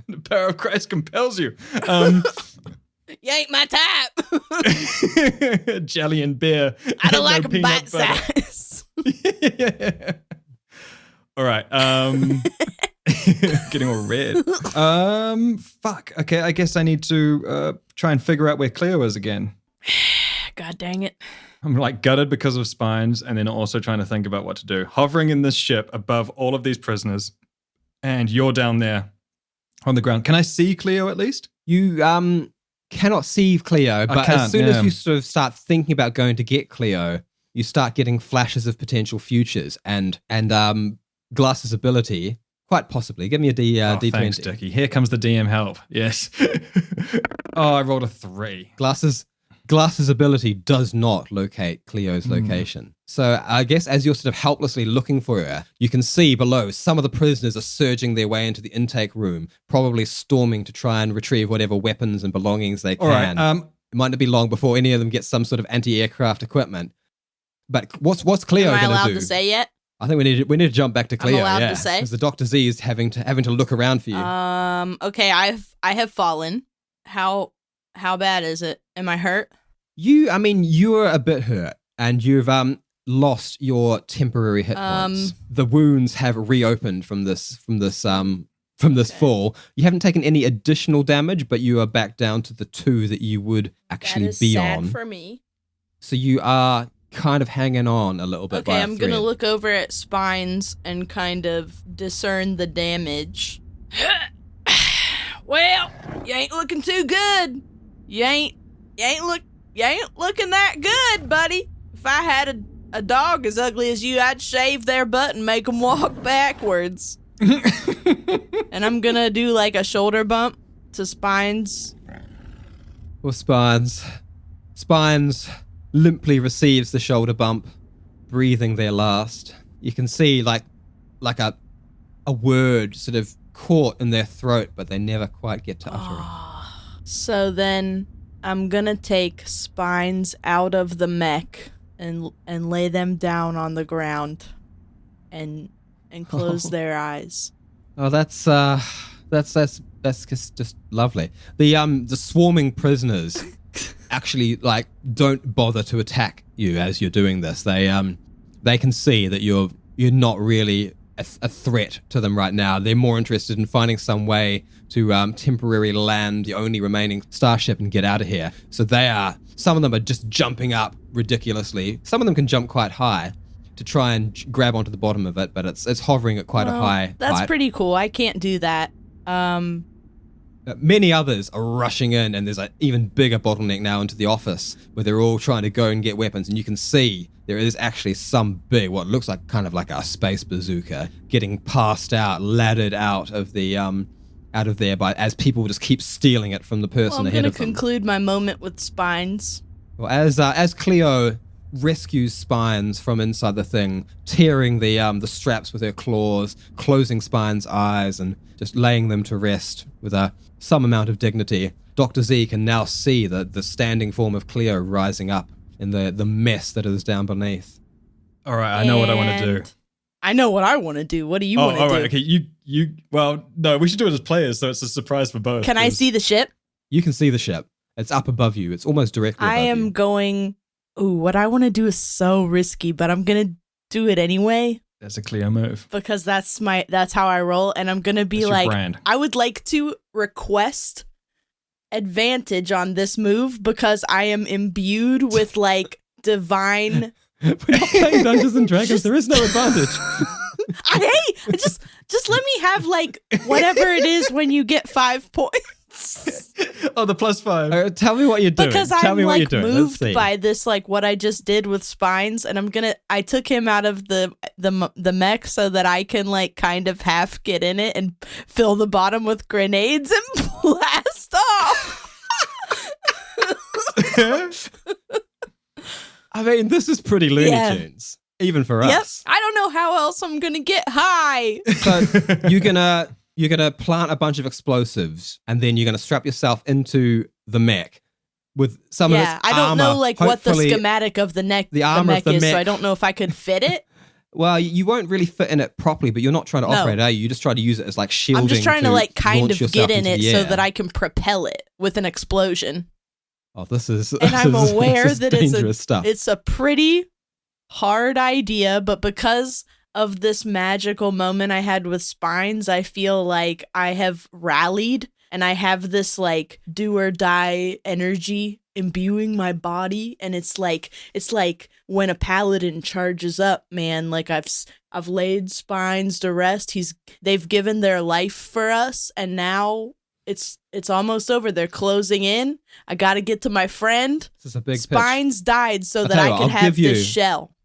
The power of Christ compels you. You ain't my type. Jelly and beer. I don't No like a peanut bite butter. size. All right. Getting all red. Fuck. Okay, I guess I need to try and figure out where Cleo is again. God dang it. I'm like gutted because of Spines, and then also trying to think about what to do. Hovering in this ship above all of these prisoners, and you're down there on the ground. Can I see Cleo at least? You cannot see Cleo, but can't, as soon yeah. as you sort of start thinking about going to get Cleo, you start getting flashes of potential futures and Glass's ability, quite possibly. Give me a D20. Thanks, Dickie. Here comes the DM help. Yes. Oh, I rolled a 3. Glass's Glass's ability does not locate Cleo's location. So I guess as you're sort of helplessly looking for her, you can see below some of the prisoners are surging their way into the intake room, probably storming to try and retrieve whatever weapons and belongings they can. All right. It might not be long before any of them get some sort of anti-aircraft equipment. But what's Cleo Am I going to allowed do? to say yet? I think we need to jump back to Cleo. allowed yeah, to say? because the Dr. Z is having to look around for you. Okay, I have fallen. How bad is it? Am I hurt? You're a bit hurt, and you've lost your temporary hit points. The wounds have reopened from this fall. You haven't taken any additional damage, but you are back down to the 2 that you would actually That is be sad on. for me. So you are kind of hanging on a little bit. Okay, I'm gonna look over at Spines and kind of discern the damage. Well, you ain't looking too good. You ain't looking that good, buddy. If I had a dog as ugly as you, I'd shave their butt and make them walk backwards. And I'm gonna do like a shoulder bump to Spines. Well, Spines limply receives the shoulder bump, breathing their last. You can see like a word sort of caught in their throat, but they never quite get to utter it. So then I'm gonna take Spines out of the mech and lay them down on the ground and close their eyes. Oh, that's just lovely. The swarming prisoners actually don't bother to attack you as you're doing this. They can see that you're not really a threat to them right now. They're more interested in finding some way to temporarily land the only remaining starship and get out of here. So some of them are just jumping up ridiculously. Some of them can jump quite high to try and grab onto the bottom of it, but it's hovering at quite a high That's height. pretty cool. I can't do that. Many others are rushing in, and there's an even bigger bottleneck now into the office where they're all trying to go and get weapons, and you can see there is actually some big, what looks like kind of like a space bazooka getting passed out, laddered out of the out of there as people just keep stealing it from the person I'm ahead gonna of them. conclude my moment with Spines. Well, as Cleo rescues Spines from inside the thing, tearing the straps with her claws, closing Spines' eyes, and just laying them to rest with some amount of dignity, Dr. Z can now see the standing form of Cleo rising up in the mess that is down beneath. All right, I know what I want to do. I know what I want to do. What do you want to do? All right, okay. Well, no, we should do it as players, so it's a surprise for both. Can I see the ship? You can see the ship. It's up above you. It's almost directly above you. I am going... Ooh, what I want to do is so risky, but I'm going to do it anyway. That's a Cleo move. Because that's how I roll, and I'm going to be That's your like... brand. I would like to request advantage on this move because I am imbued with, divine... We're not playing Dungeons and Dragons. There is no advantage. Just let me have whatever it is when you get 5 points. Oh, the +5. Tell me what you're doing. Because Tell I'm me what you're doing. Let's moved see. by this what I just did with Spines, and I took him out of the mech so that I can kind of half get in it and fill the bottom with grenades and blast off. I mean, this is pretty Looney Tunes, even for Yep. us. I don't know how else I'm gonna get high. So you're gonna plant a bunch of explosives, and then you're gonna strap yourself into the mech with some of its I don't know armor. what the Hopefully, schematic of the armor mech of the is, so mech. I don't know if I could fit it. Well, you won't really fit in it properly, but you're not trying to No. operate, are you? You just try to use it as shielding. I'm just trying to kind launch of yourself get in into it the so air. that I can propel it with an explosion. Oh, this is. And I'm aware that dangerous stuff. it's a pretty hard idea, but because of this magical moment I had with Spines, I feel like I have rallied and I have this do or die energy imbuing my body, and it's like when a paladin charges up, man. I've laid Spines to rest. They've given their life for us, and now it's almost over. They're closing in. I got to get to my friend. This is a big pitch. Spines died so I'll that tell you I what, could I'll have give you- this shell.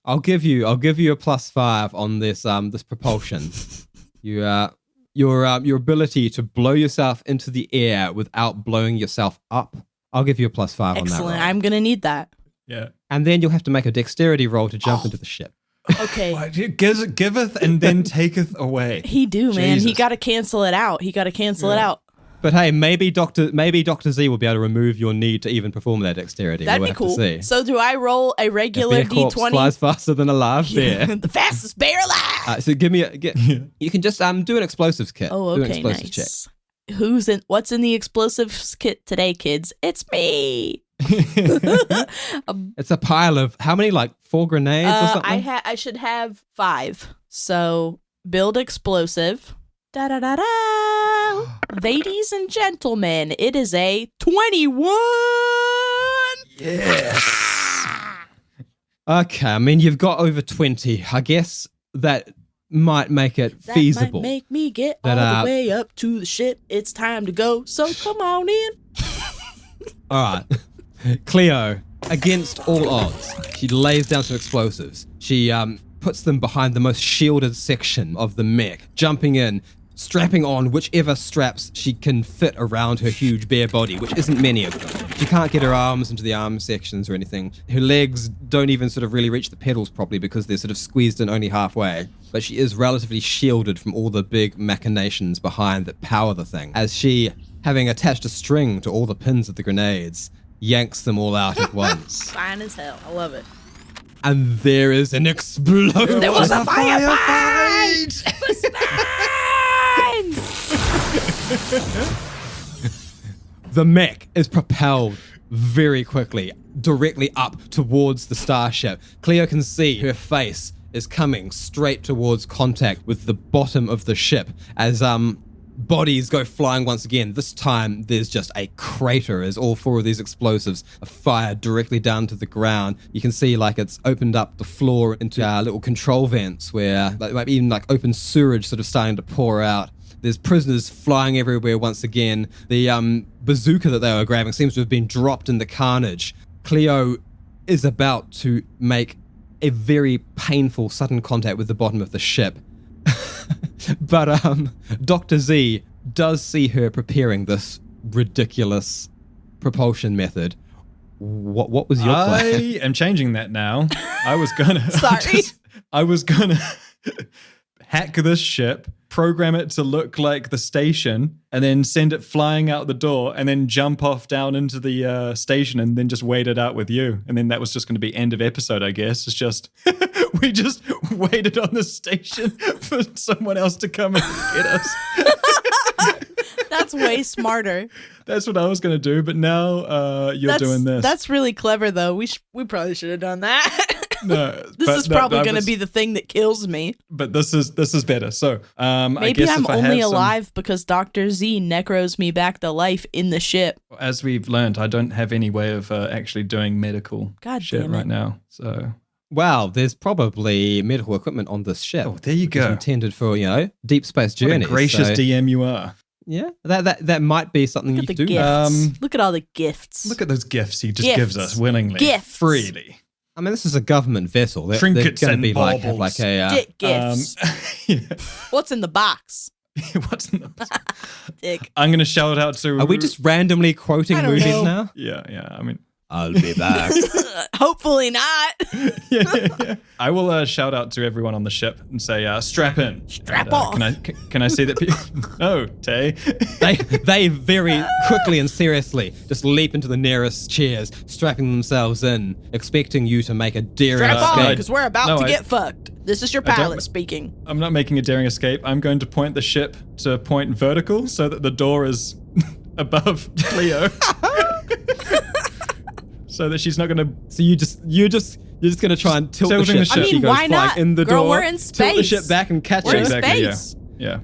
I'll give you a +5 on this this propulsion. Your ability to blow yourself into the air without blowing yourself up I'll give you a +5 on that Excellent. roll. I'm going to need that. Yeah. And then you'll have to make a dexterity roll to jump into the ship. Okay. Giveth and then taketh away. He do, man. He Jesus. got to cancel it out. it out. But hey, maybe Dr. Z will be able to remove your need to even perform that dexterity. That'd We'll be have to cool. see. So do I roll a regular Bear corpse D20? flies faster than a live bear. The fastest bear alive. So give me you can just do an explosives kit. Oh, Do an okay, explosives check. nice. What's in the explosives kit today, kids? It's me. It's a pile of how many, like 4 grenades or something? I should have 5. So build explosive. Da da da da. Ladies and gentlemen, it is a 21. Yes. Okay, I mean you've got over 20. I guess that might make it That feasible. might make me get That, all the way up to the ship. It's time to go. So come on in. All right. Cleo, against all odds, she lays down some explosives. She puts them behind the most shielded section of the mech, jumping in, strapping on whichever straps she can fit around her huge bare body, which isn't many of them. She can't get her arms into the arm sections or anything. Her legs don't even sort of really reach the pedals properly because they're sort of squeezed in only halfway. But she is relatively shielded from all the big machinations behind that power the thing, as she, having attached a string to all the pins of the grenades, yanks them all out at once. Fine as hell. I love it. And there is an explosion. There was a firefight! The mech is propelled very quickly, directly up towards the starship. Cleo can see her face is coming straight towards contact with the bottom of the ship as bodies go flying once again. This time there's just a crater as all 4 of these explosives are fired directly down to the ground. You can see like it's opened up the floor into little control vents where like even like open sewerage sort of starting to pour out. There's prisoners flying everywhere once again. The bazooka that they were grabbing seems to have been dropped in the carnage. Cleo is about to make a very painful sudden contact with the bottom of the ship. But Dr. Z does see her preparing this ridiculous propulsion method. What was your plan? I am changing that now. I was gonna Sorry. I was gonna hack this ship, program it to look like the station, and then send it flying out the door, and then jump off down into the station, and then just wait it out with you. And then that was just going to be end of episode, I guess. It's just we just waited on the station for someone else to come and get us. That's way smarter. That's what I was going to do, but now you're doing this. That's really clever, though. We probably should have done that. No, This is probably going to be the thing that kills me. But this is better. So I Maybe guess I'm if I only have alive because Dr. Z necros me back to life in the ship. As we've learned, I don't have any way of actually doing medical God shit damn it. right now. So Well, there's probably medical equipment on this ship. oh, there you which is go. intended for, deep space What a journeys. gracious so, DM you are. Yeah, that might be something Look you at could the do. gifts. Look at all the gifts. Look at those gifts he just Gifts. gives us willingly, Gifts. freely. I mean, this is a government vessel. They're Trinkets going to and be like have baubles. like a Dick gifts. Yeah. What's in the box? What's in the Dick. I'm going to shout out to. Are we just randomly quoting I don't movies know. now? Yeah. I mean, I'll be back. Hopefully not. yeah. I will shout out to everyone on the ship and say, strap in. Strap And, on. Can I see that? No, Tay. they very quickly and seriously just leap into the nearest chairs, strapping themselves in, expecting you to make a daring Strap on, escape. because we're about No, to I- get fucked. This is your I don't- pilot speaking. I'm not making a daring escape. I'm going to point the ship to point vertical so that the door is above Cleo. So that she's not going to. So you're just going to try and tilt the tilting ship. the ship. I She mean, goes why flying not? in the Girl, door. we're in Tilt the space. ship back and catch We're it. in Exactly, yeah. space. Yeah.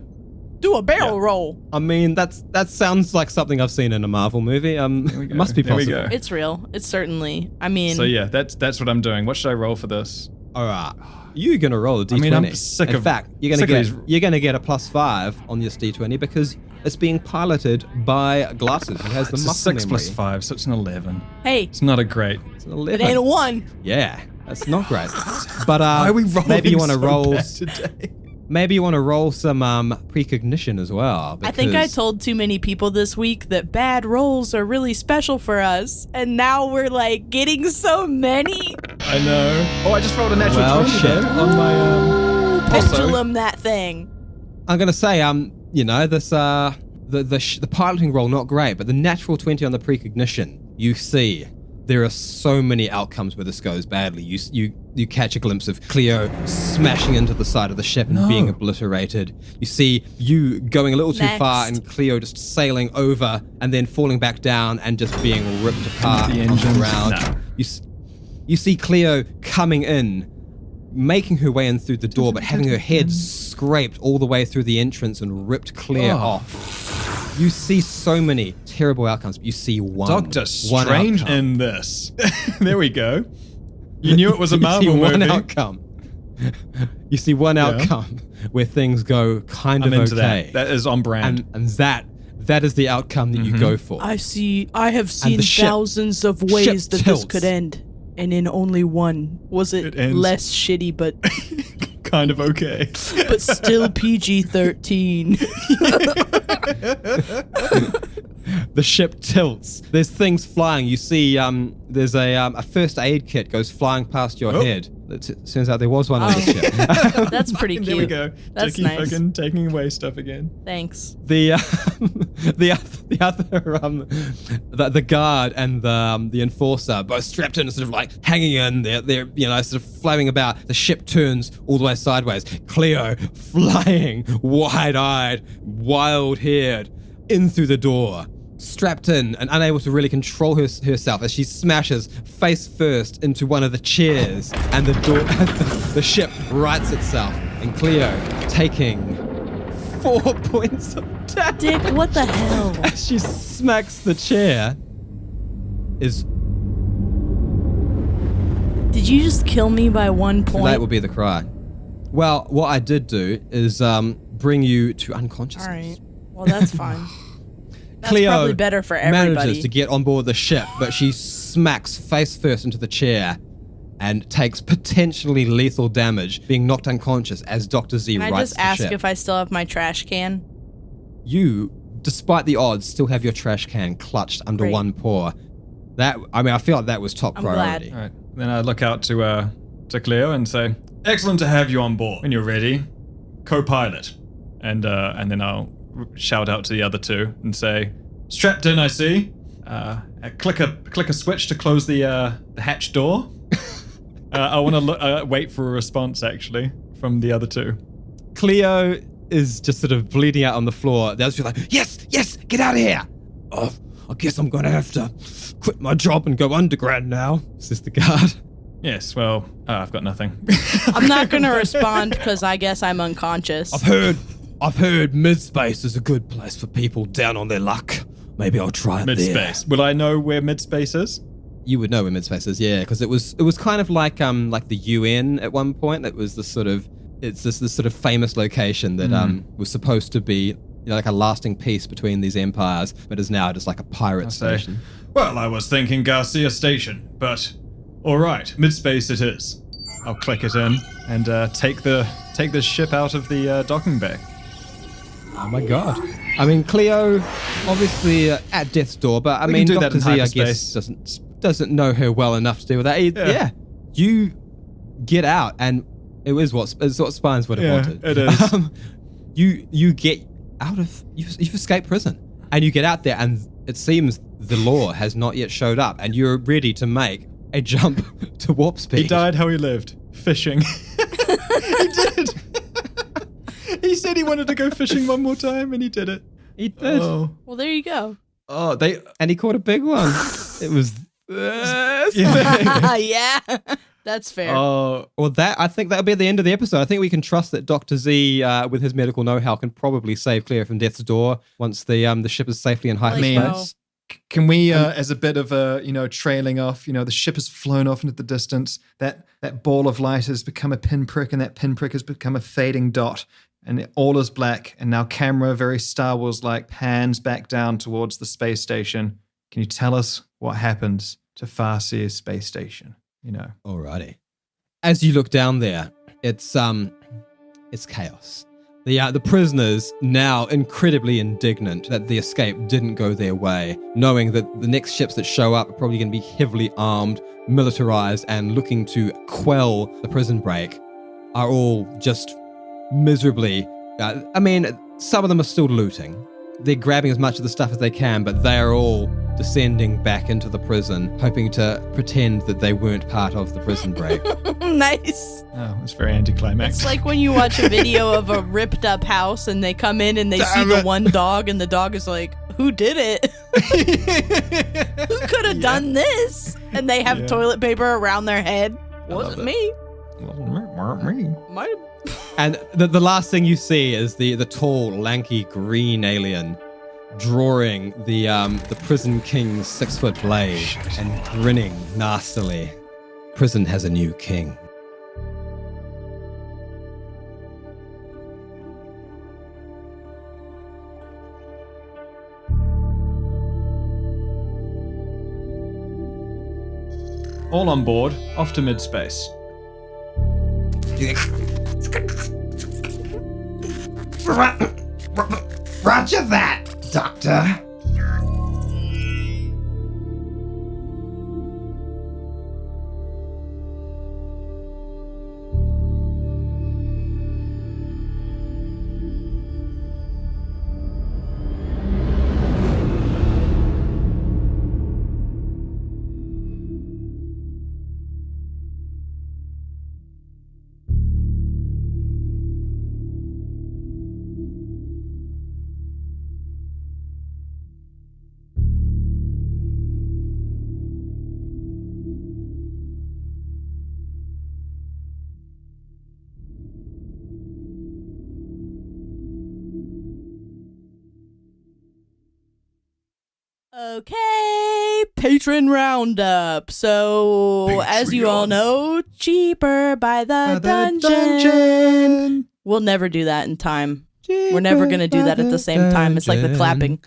Do a barrel Yeah. roll. I mean, that sounds like something I've seen in a Marvel movie. we It go. must be There we possible. go. It's real. It's certainly. I mean, So yeah, that's what I'm doing. What should I roll for this? All right, you're gonna roll a d20. I mean, I'm sick in of- fact, you're sick gonna of get these- you're gonna get a +5 on this d20 because it's being piloted by Glasses, who has the It's a muscle 6 memory. plus 5, so it's an 11. hey, It's not a great. It's an it 11. ain't a 1. Yeah, that's not great. But Why are we rolling maybe you want to so roll. bad today? maybe you want to roll some precognition as well. I think I because- told too many people this week that bad rolls are really special for us, and now we're like getting so many. I know. Oh, I just rolled a natural Well, 20 shit. there on my Pendulum that thing. I'm gonna say, this the piloting roll not great, but the natural 20 on the precognition, you see, there are so many outcomes where this goes badly. You catch a glimpse of Cleo smashing into the side of the ship and being obliterated. You see you going a little too far and Cleo just sailing over and then falling back down and just being ripped apart The on the engines? ground. No. You see Cleo coming in, making her way in through the door, but having her head scraped all the way through the entrance and ripped clear off. You see so many terrible outcomes, but you see one. Doctor Strange outcome. in this. There we go. You knew it was a Marvel You see one movie. outcome. You see one outcome where things go kind I'm of into okay. that. That is on brand. And that is the outcome that you go for. I have seen the ship- thousands of ways ship that this tilts. could end. And in only one was it ends. less shitty, but Kind of okay. but still PG-13. The ship tilts. There's things flying. You see, there's a first aid kit goes flying past your head. It turns out there was one on the ship. That's pretty cute. There we go. That's Jackie nice. fucking taking away stuff again. Thanks. The guard and the enforcer both strapped in, sort of like hanging in. They're sort of flapping about. The ship turns all the way sideways. Cleo flying, wide-eyed, wild-haired, in through the door, strapped in and unable to really control herself as she smashes face first into one of the chairs, and the door, the ship rights itself, and Cleo taking 4 points of damage. Dick, what the hell? As she smacks the chair, is Did you just kill me by 1 point? that would be the cry. Well, what I did do is bring you to unconsciousness. All right. Well, that's fine. That's Cleo probably better for everybody. manages to get on board the ship, but she smacks face first into the chair and takes potentially lethal damage, being knocked unconscious as Dr. Z Can I rights just the ask ship. if I still have my trash can? You, despite the odds, still have your trash can clutched under Great. one paw. I feel like that was top I'm priority. glad. All right. Then I look out to Cleo and say, "Excellent to have you on board. When you're ready, co-pilot." And then I'll shout out to the other two and say, "Strapped in, I see. Click a switch to close the hatch door." I want to wait for a response actually from the other two. Cleo is just sort of bleeding out on the floor. The others are like, yes, get out of here. Oh, I guess I'm going to have to quit my job and go underground now, says the guard. Yes, well, I've got nothing. I'm not going to respond because I guess I'm unconscious. I've heard mid-space is a good place for people down on their luck. Maybe I'll try it there. Mid-space. Will I know where mid-space is? You would know where mid-space is, yeah, because it was kind of like the UN at one point. It was this sort of famous location that was supposed to be like a lasting peace between these empires, but is now just like a pirate station. Well, I was thinking Garcia Station, but all right, mid-space it is. I'll click it in and take the ship out of the docking bay. Oh my god! I mean, Cleo, obviously at death's door, but I We mean, can do that Dr. in Z, I hyperspace. guess, doesn't know her well enough to deal with that. Yeah, you get out, and it's what Spines would have wanted. It is. You get out of you've escaped prison, and you get out there, and it seems the law has not yet showed up, and you're ready to make a jump to warp speed. He died how he lived, fishing. He did. He said he wanted to go fishing one more time, and he did it. He did. Oh, Well, there you go. And he caught a big one. It was this thing. Yeah, that's fair. Oh, Well, I think that'll be at the end of the episode. I think we can trust that Dr. Z, with his medical know-how, can probably save Cleo from death's door once the ship is safely in hyperspace. can we, as a bit of a, trailing off, the ship has flown off into the distance. That ball of light has become a pinprick, and that pinprick has become a fading dot. And all is black, and now camera, very Star Wars-like, pans back down towards the space station. Can you tell us what happens to Farseer's space station? Alrighty. As you look down there, it's it's chaos. The prisoners, now incredibly indignant that the escape didn't go their way, knowing that the next ships that show up are probably going to be heavily armed, militarized, and looking to quell the prison break, are all just miserably... some of them are still looting. They're grabbing as much of the stuff as they can, but they are all descending back into the prison, hoping to pretend that they weren't part of the prison break. Nice. Oh, it's very anticlimactic. It's like when you watch a video of a ripped up house and they come in and they see the one dog and the dog is like, who did it? Who could have done this? And they have toilet paper around their head. Wasn't me. Wasn't me. Might have. And the last thing you see is the tall, lanky, green alien drawing the prison king's 6-foot blade and grinning nastily. Prison has a new king. All on board, off to mid-space. Roger that, Doctor. Okay, patron roundup. So, as you all know, cheaper by the dungeon. We'll never do that in time. We're never going to do that at the same time. It's like the clapping.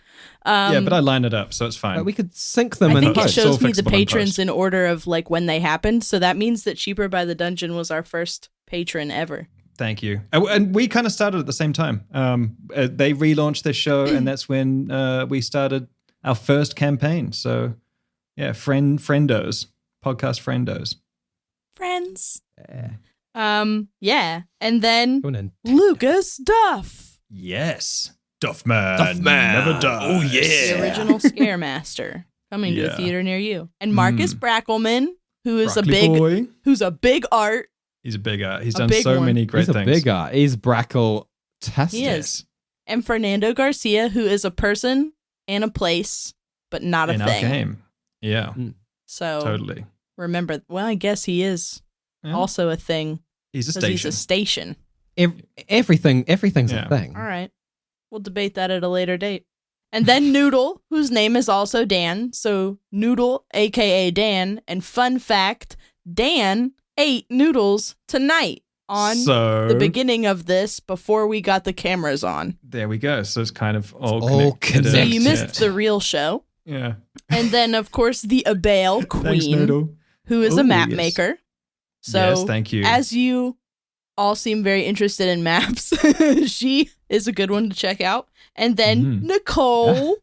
Yeah, but I line it up, so it's fine. We could sync them I in think it post. shows me It's the all fixable in patrons post. in order of like when they happened. So that means that Cheaper by the Dungeon was our first patron ever. Thank you. And we kind of started at the same time. They relaunched their show, and that's when we started our first campaign. So, yeah, friendos, podcast friendos. Friends. Yeah. Yeah. And then Go on in. Lucas Duff, Yes, Duffman. Duffman. Never dies. Oh, yeah. the original Scaremaster, coming to a Yeah. theater near you. And Marcus Brackelman, who is Broccoli boy. who's a big art. He's a big guy. He's A done big so one. many great He's a things. big guy. He's Brackle-tastic. He is. And Fernando Garcia, who is a person and a place, but not a in thing. our game. Yeah, So totally. remember, well, I guess he is Yeah. also a thing. He's a 'Cause station. he's a station. Everything's Yeah. a thing. All right. We'll debate that at a later date. And then Noodle, whose name is also Dan. So Noodle, aka Dan. And fun fact, Dan ate noodles tonight on so, the beginning of this before we got the cameras on. There we go. So it's kind of all all connected. So connected. you missed the real show. Yeah. And then, of course, the Abale Thanks, Queen, Noodle. who is a Ooh, map yes. maker. So yes, thank you. as you all seem very interested in maps, she is a good one to check out. And then Mhm. Nicole,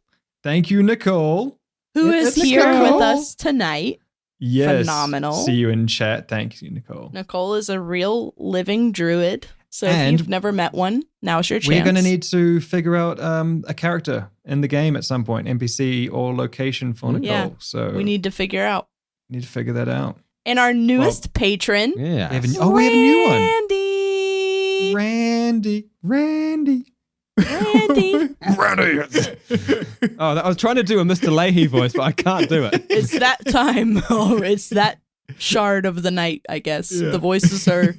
Thank you, Nicole. who is It's here Nicole. with us tonight. Yes. Phenomenal. See you in chat. Thank you, Nicole. Nicole is a real living druid. So And if you've never met one, now's your chance. We're going to need to figure out a character in the game at some point, NPC or location for Nicole. Yeah. So We need to figure out. need to figure that out. And our newest patron, We Yeah. have we have a new one. Randy. Randy. Randy. Oh, I was trying to do a Mr. Leahy voice, but I can't do it. It's that time. Oh, it's that shard of the night, I guess. Yeah. The voices are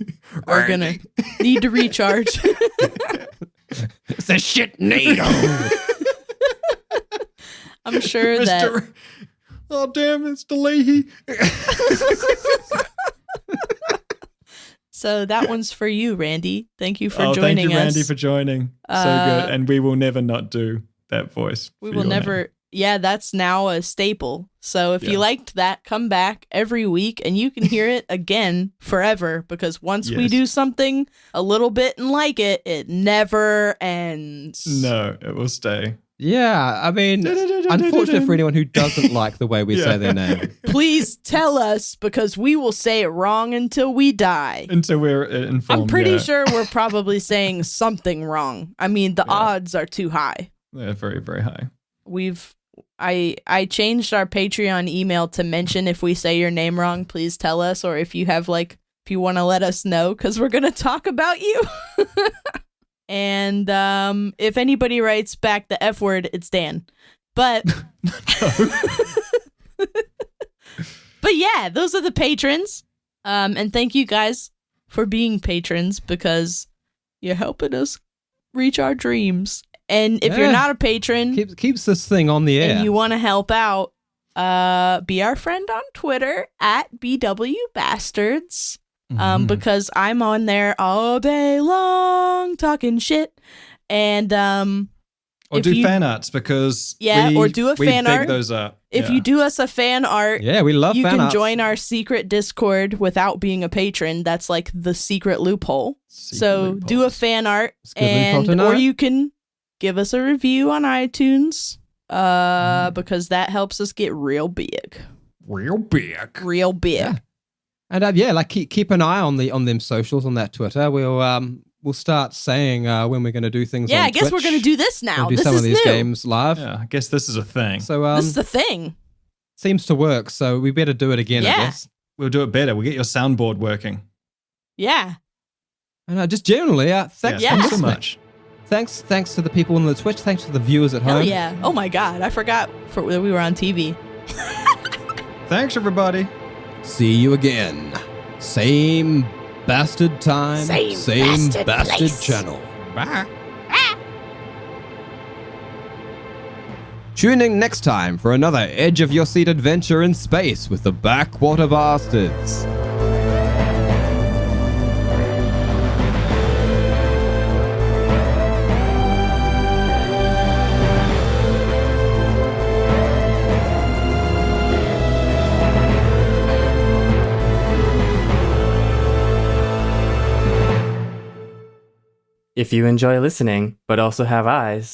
gonna need to recharge. It's a shit needle. I'm sure that Mr. Oh, damn, it's Leahy. so that one's for you, Randy. Thank you for Oh, joining thank you, us. Randy, for joining. So good. And we will never not do that voice. We for will your never name. yeah, that's now a staple. So if you liked that, come back every week and you can hear it again forever, because once we do something a little bit and like it, it never ends. No, it will stay. Yeah, I mean, unfortunate for anyone who doesn't like the way we say their name. Please tell us, because we will say it wrong until we die. Until we're informed. I'm pretty sure we're probably saying something wrong. I mean, the odds are too high. They're very, very high. I changed our Patreon email to mention if we say your name wrong, please tell us, or if you have if you want to let us know, because we're going to talk about you. And if anybody writes back the F word, it's Dan. But but yeah, those are the patrons. And thank you guys for being patrons, because you're helping us reach our dreams. And if you're not a patron, keeps this thing on the air, and you want to help out, be our friend on Twitter at BW Bastards. Because I'm on there all day long talking shit. And or do fan arts, because or do a fan art. Those up. If you do us a fan art, we love you fan can arts. join our secret Discord without being a patron. That's like the secret loophole. Do a fan art, or you can give us a review on iTunes, because that helps us get real big. Yeah. And keep an eye on them socials on that Twitter. We'll start saying when we're going to do things. Yeah, on I guess Twitch. we're going to do this now. Do this some is of these new. games live. Yeah, I guess this is a thing. So this is the thing. Seems to work. So we better do it again. Yeah. I guess we'll do it better. We'll get your soundboard working. Yeah. And just generally, thanks so much. Thanks to the people on the Twitch. Thanks to the viewers at Hell home. yeah. Oh my God, I forgot that we were on TV. Thanks, everybody. See you again. Same bastard time. Same bastard channel. Bye. Tune in next time for another edge of your seat adventure in space with the Backwater Bastards. If you enjoy listening, but also have eyes,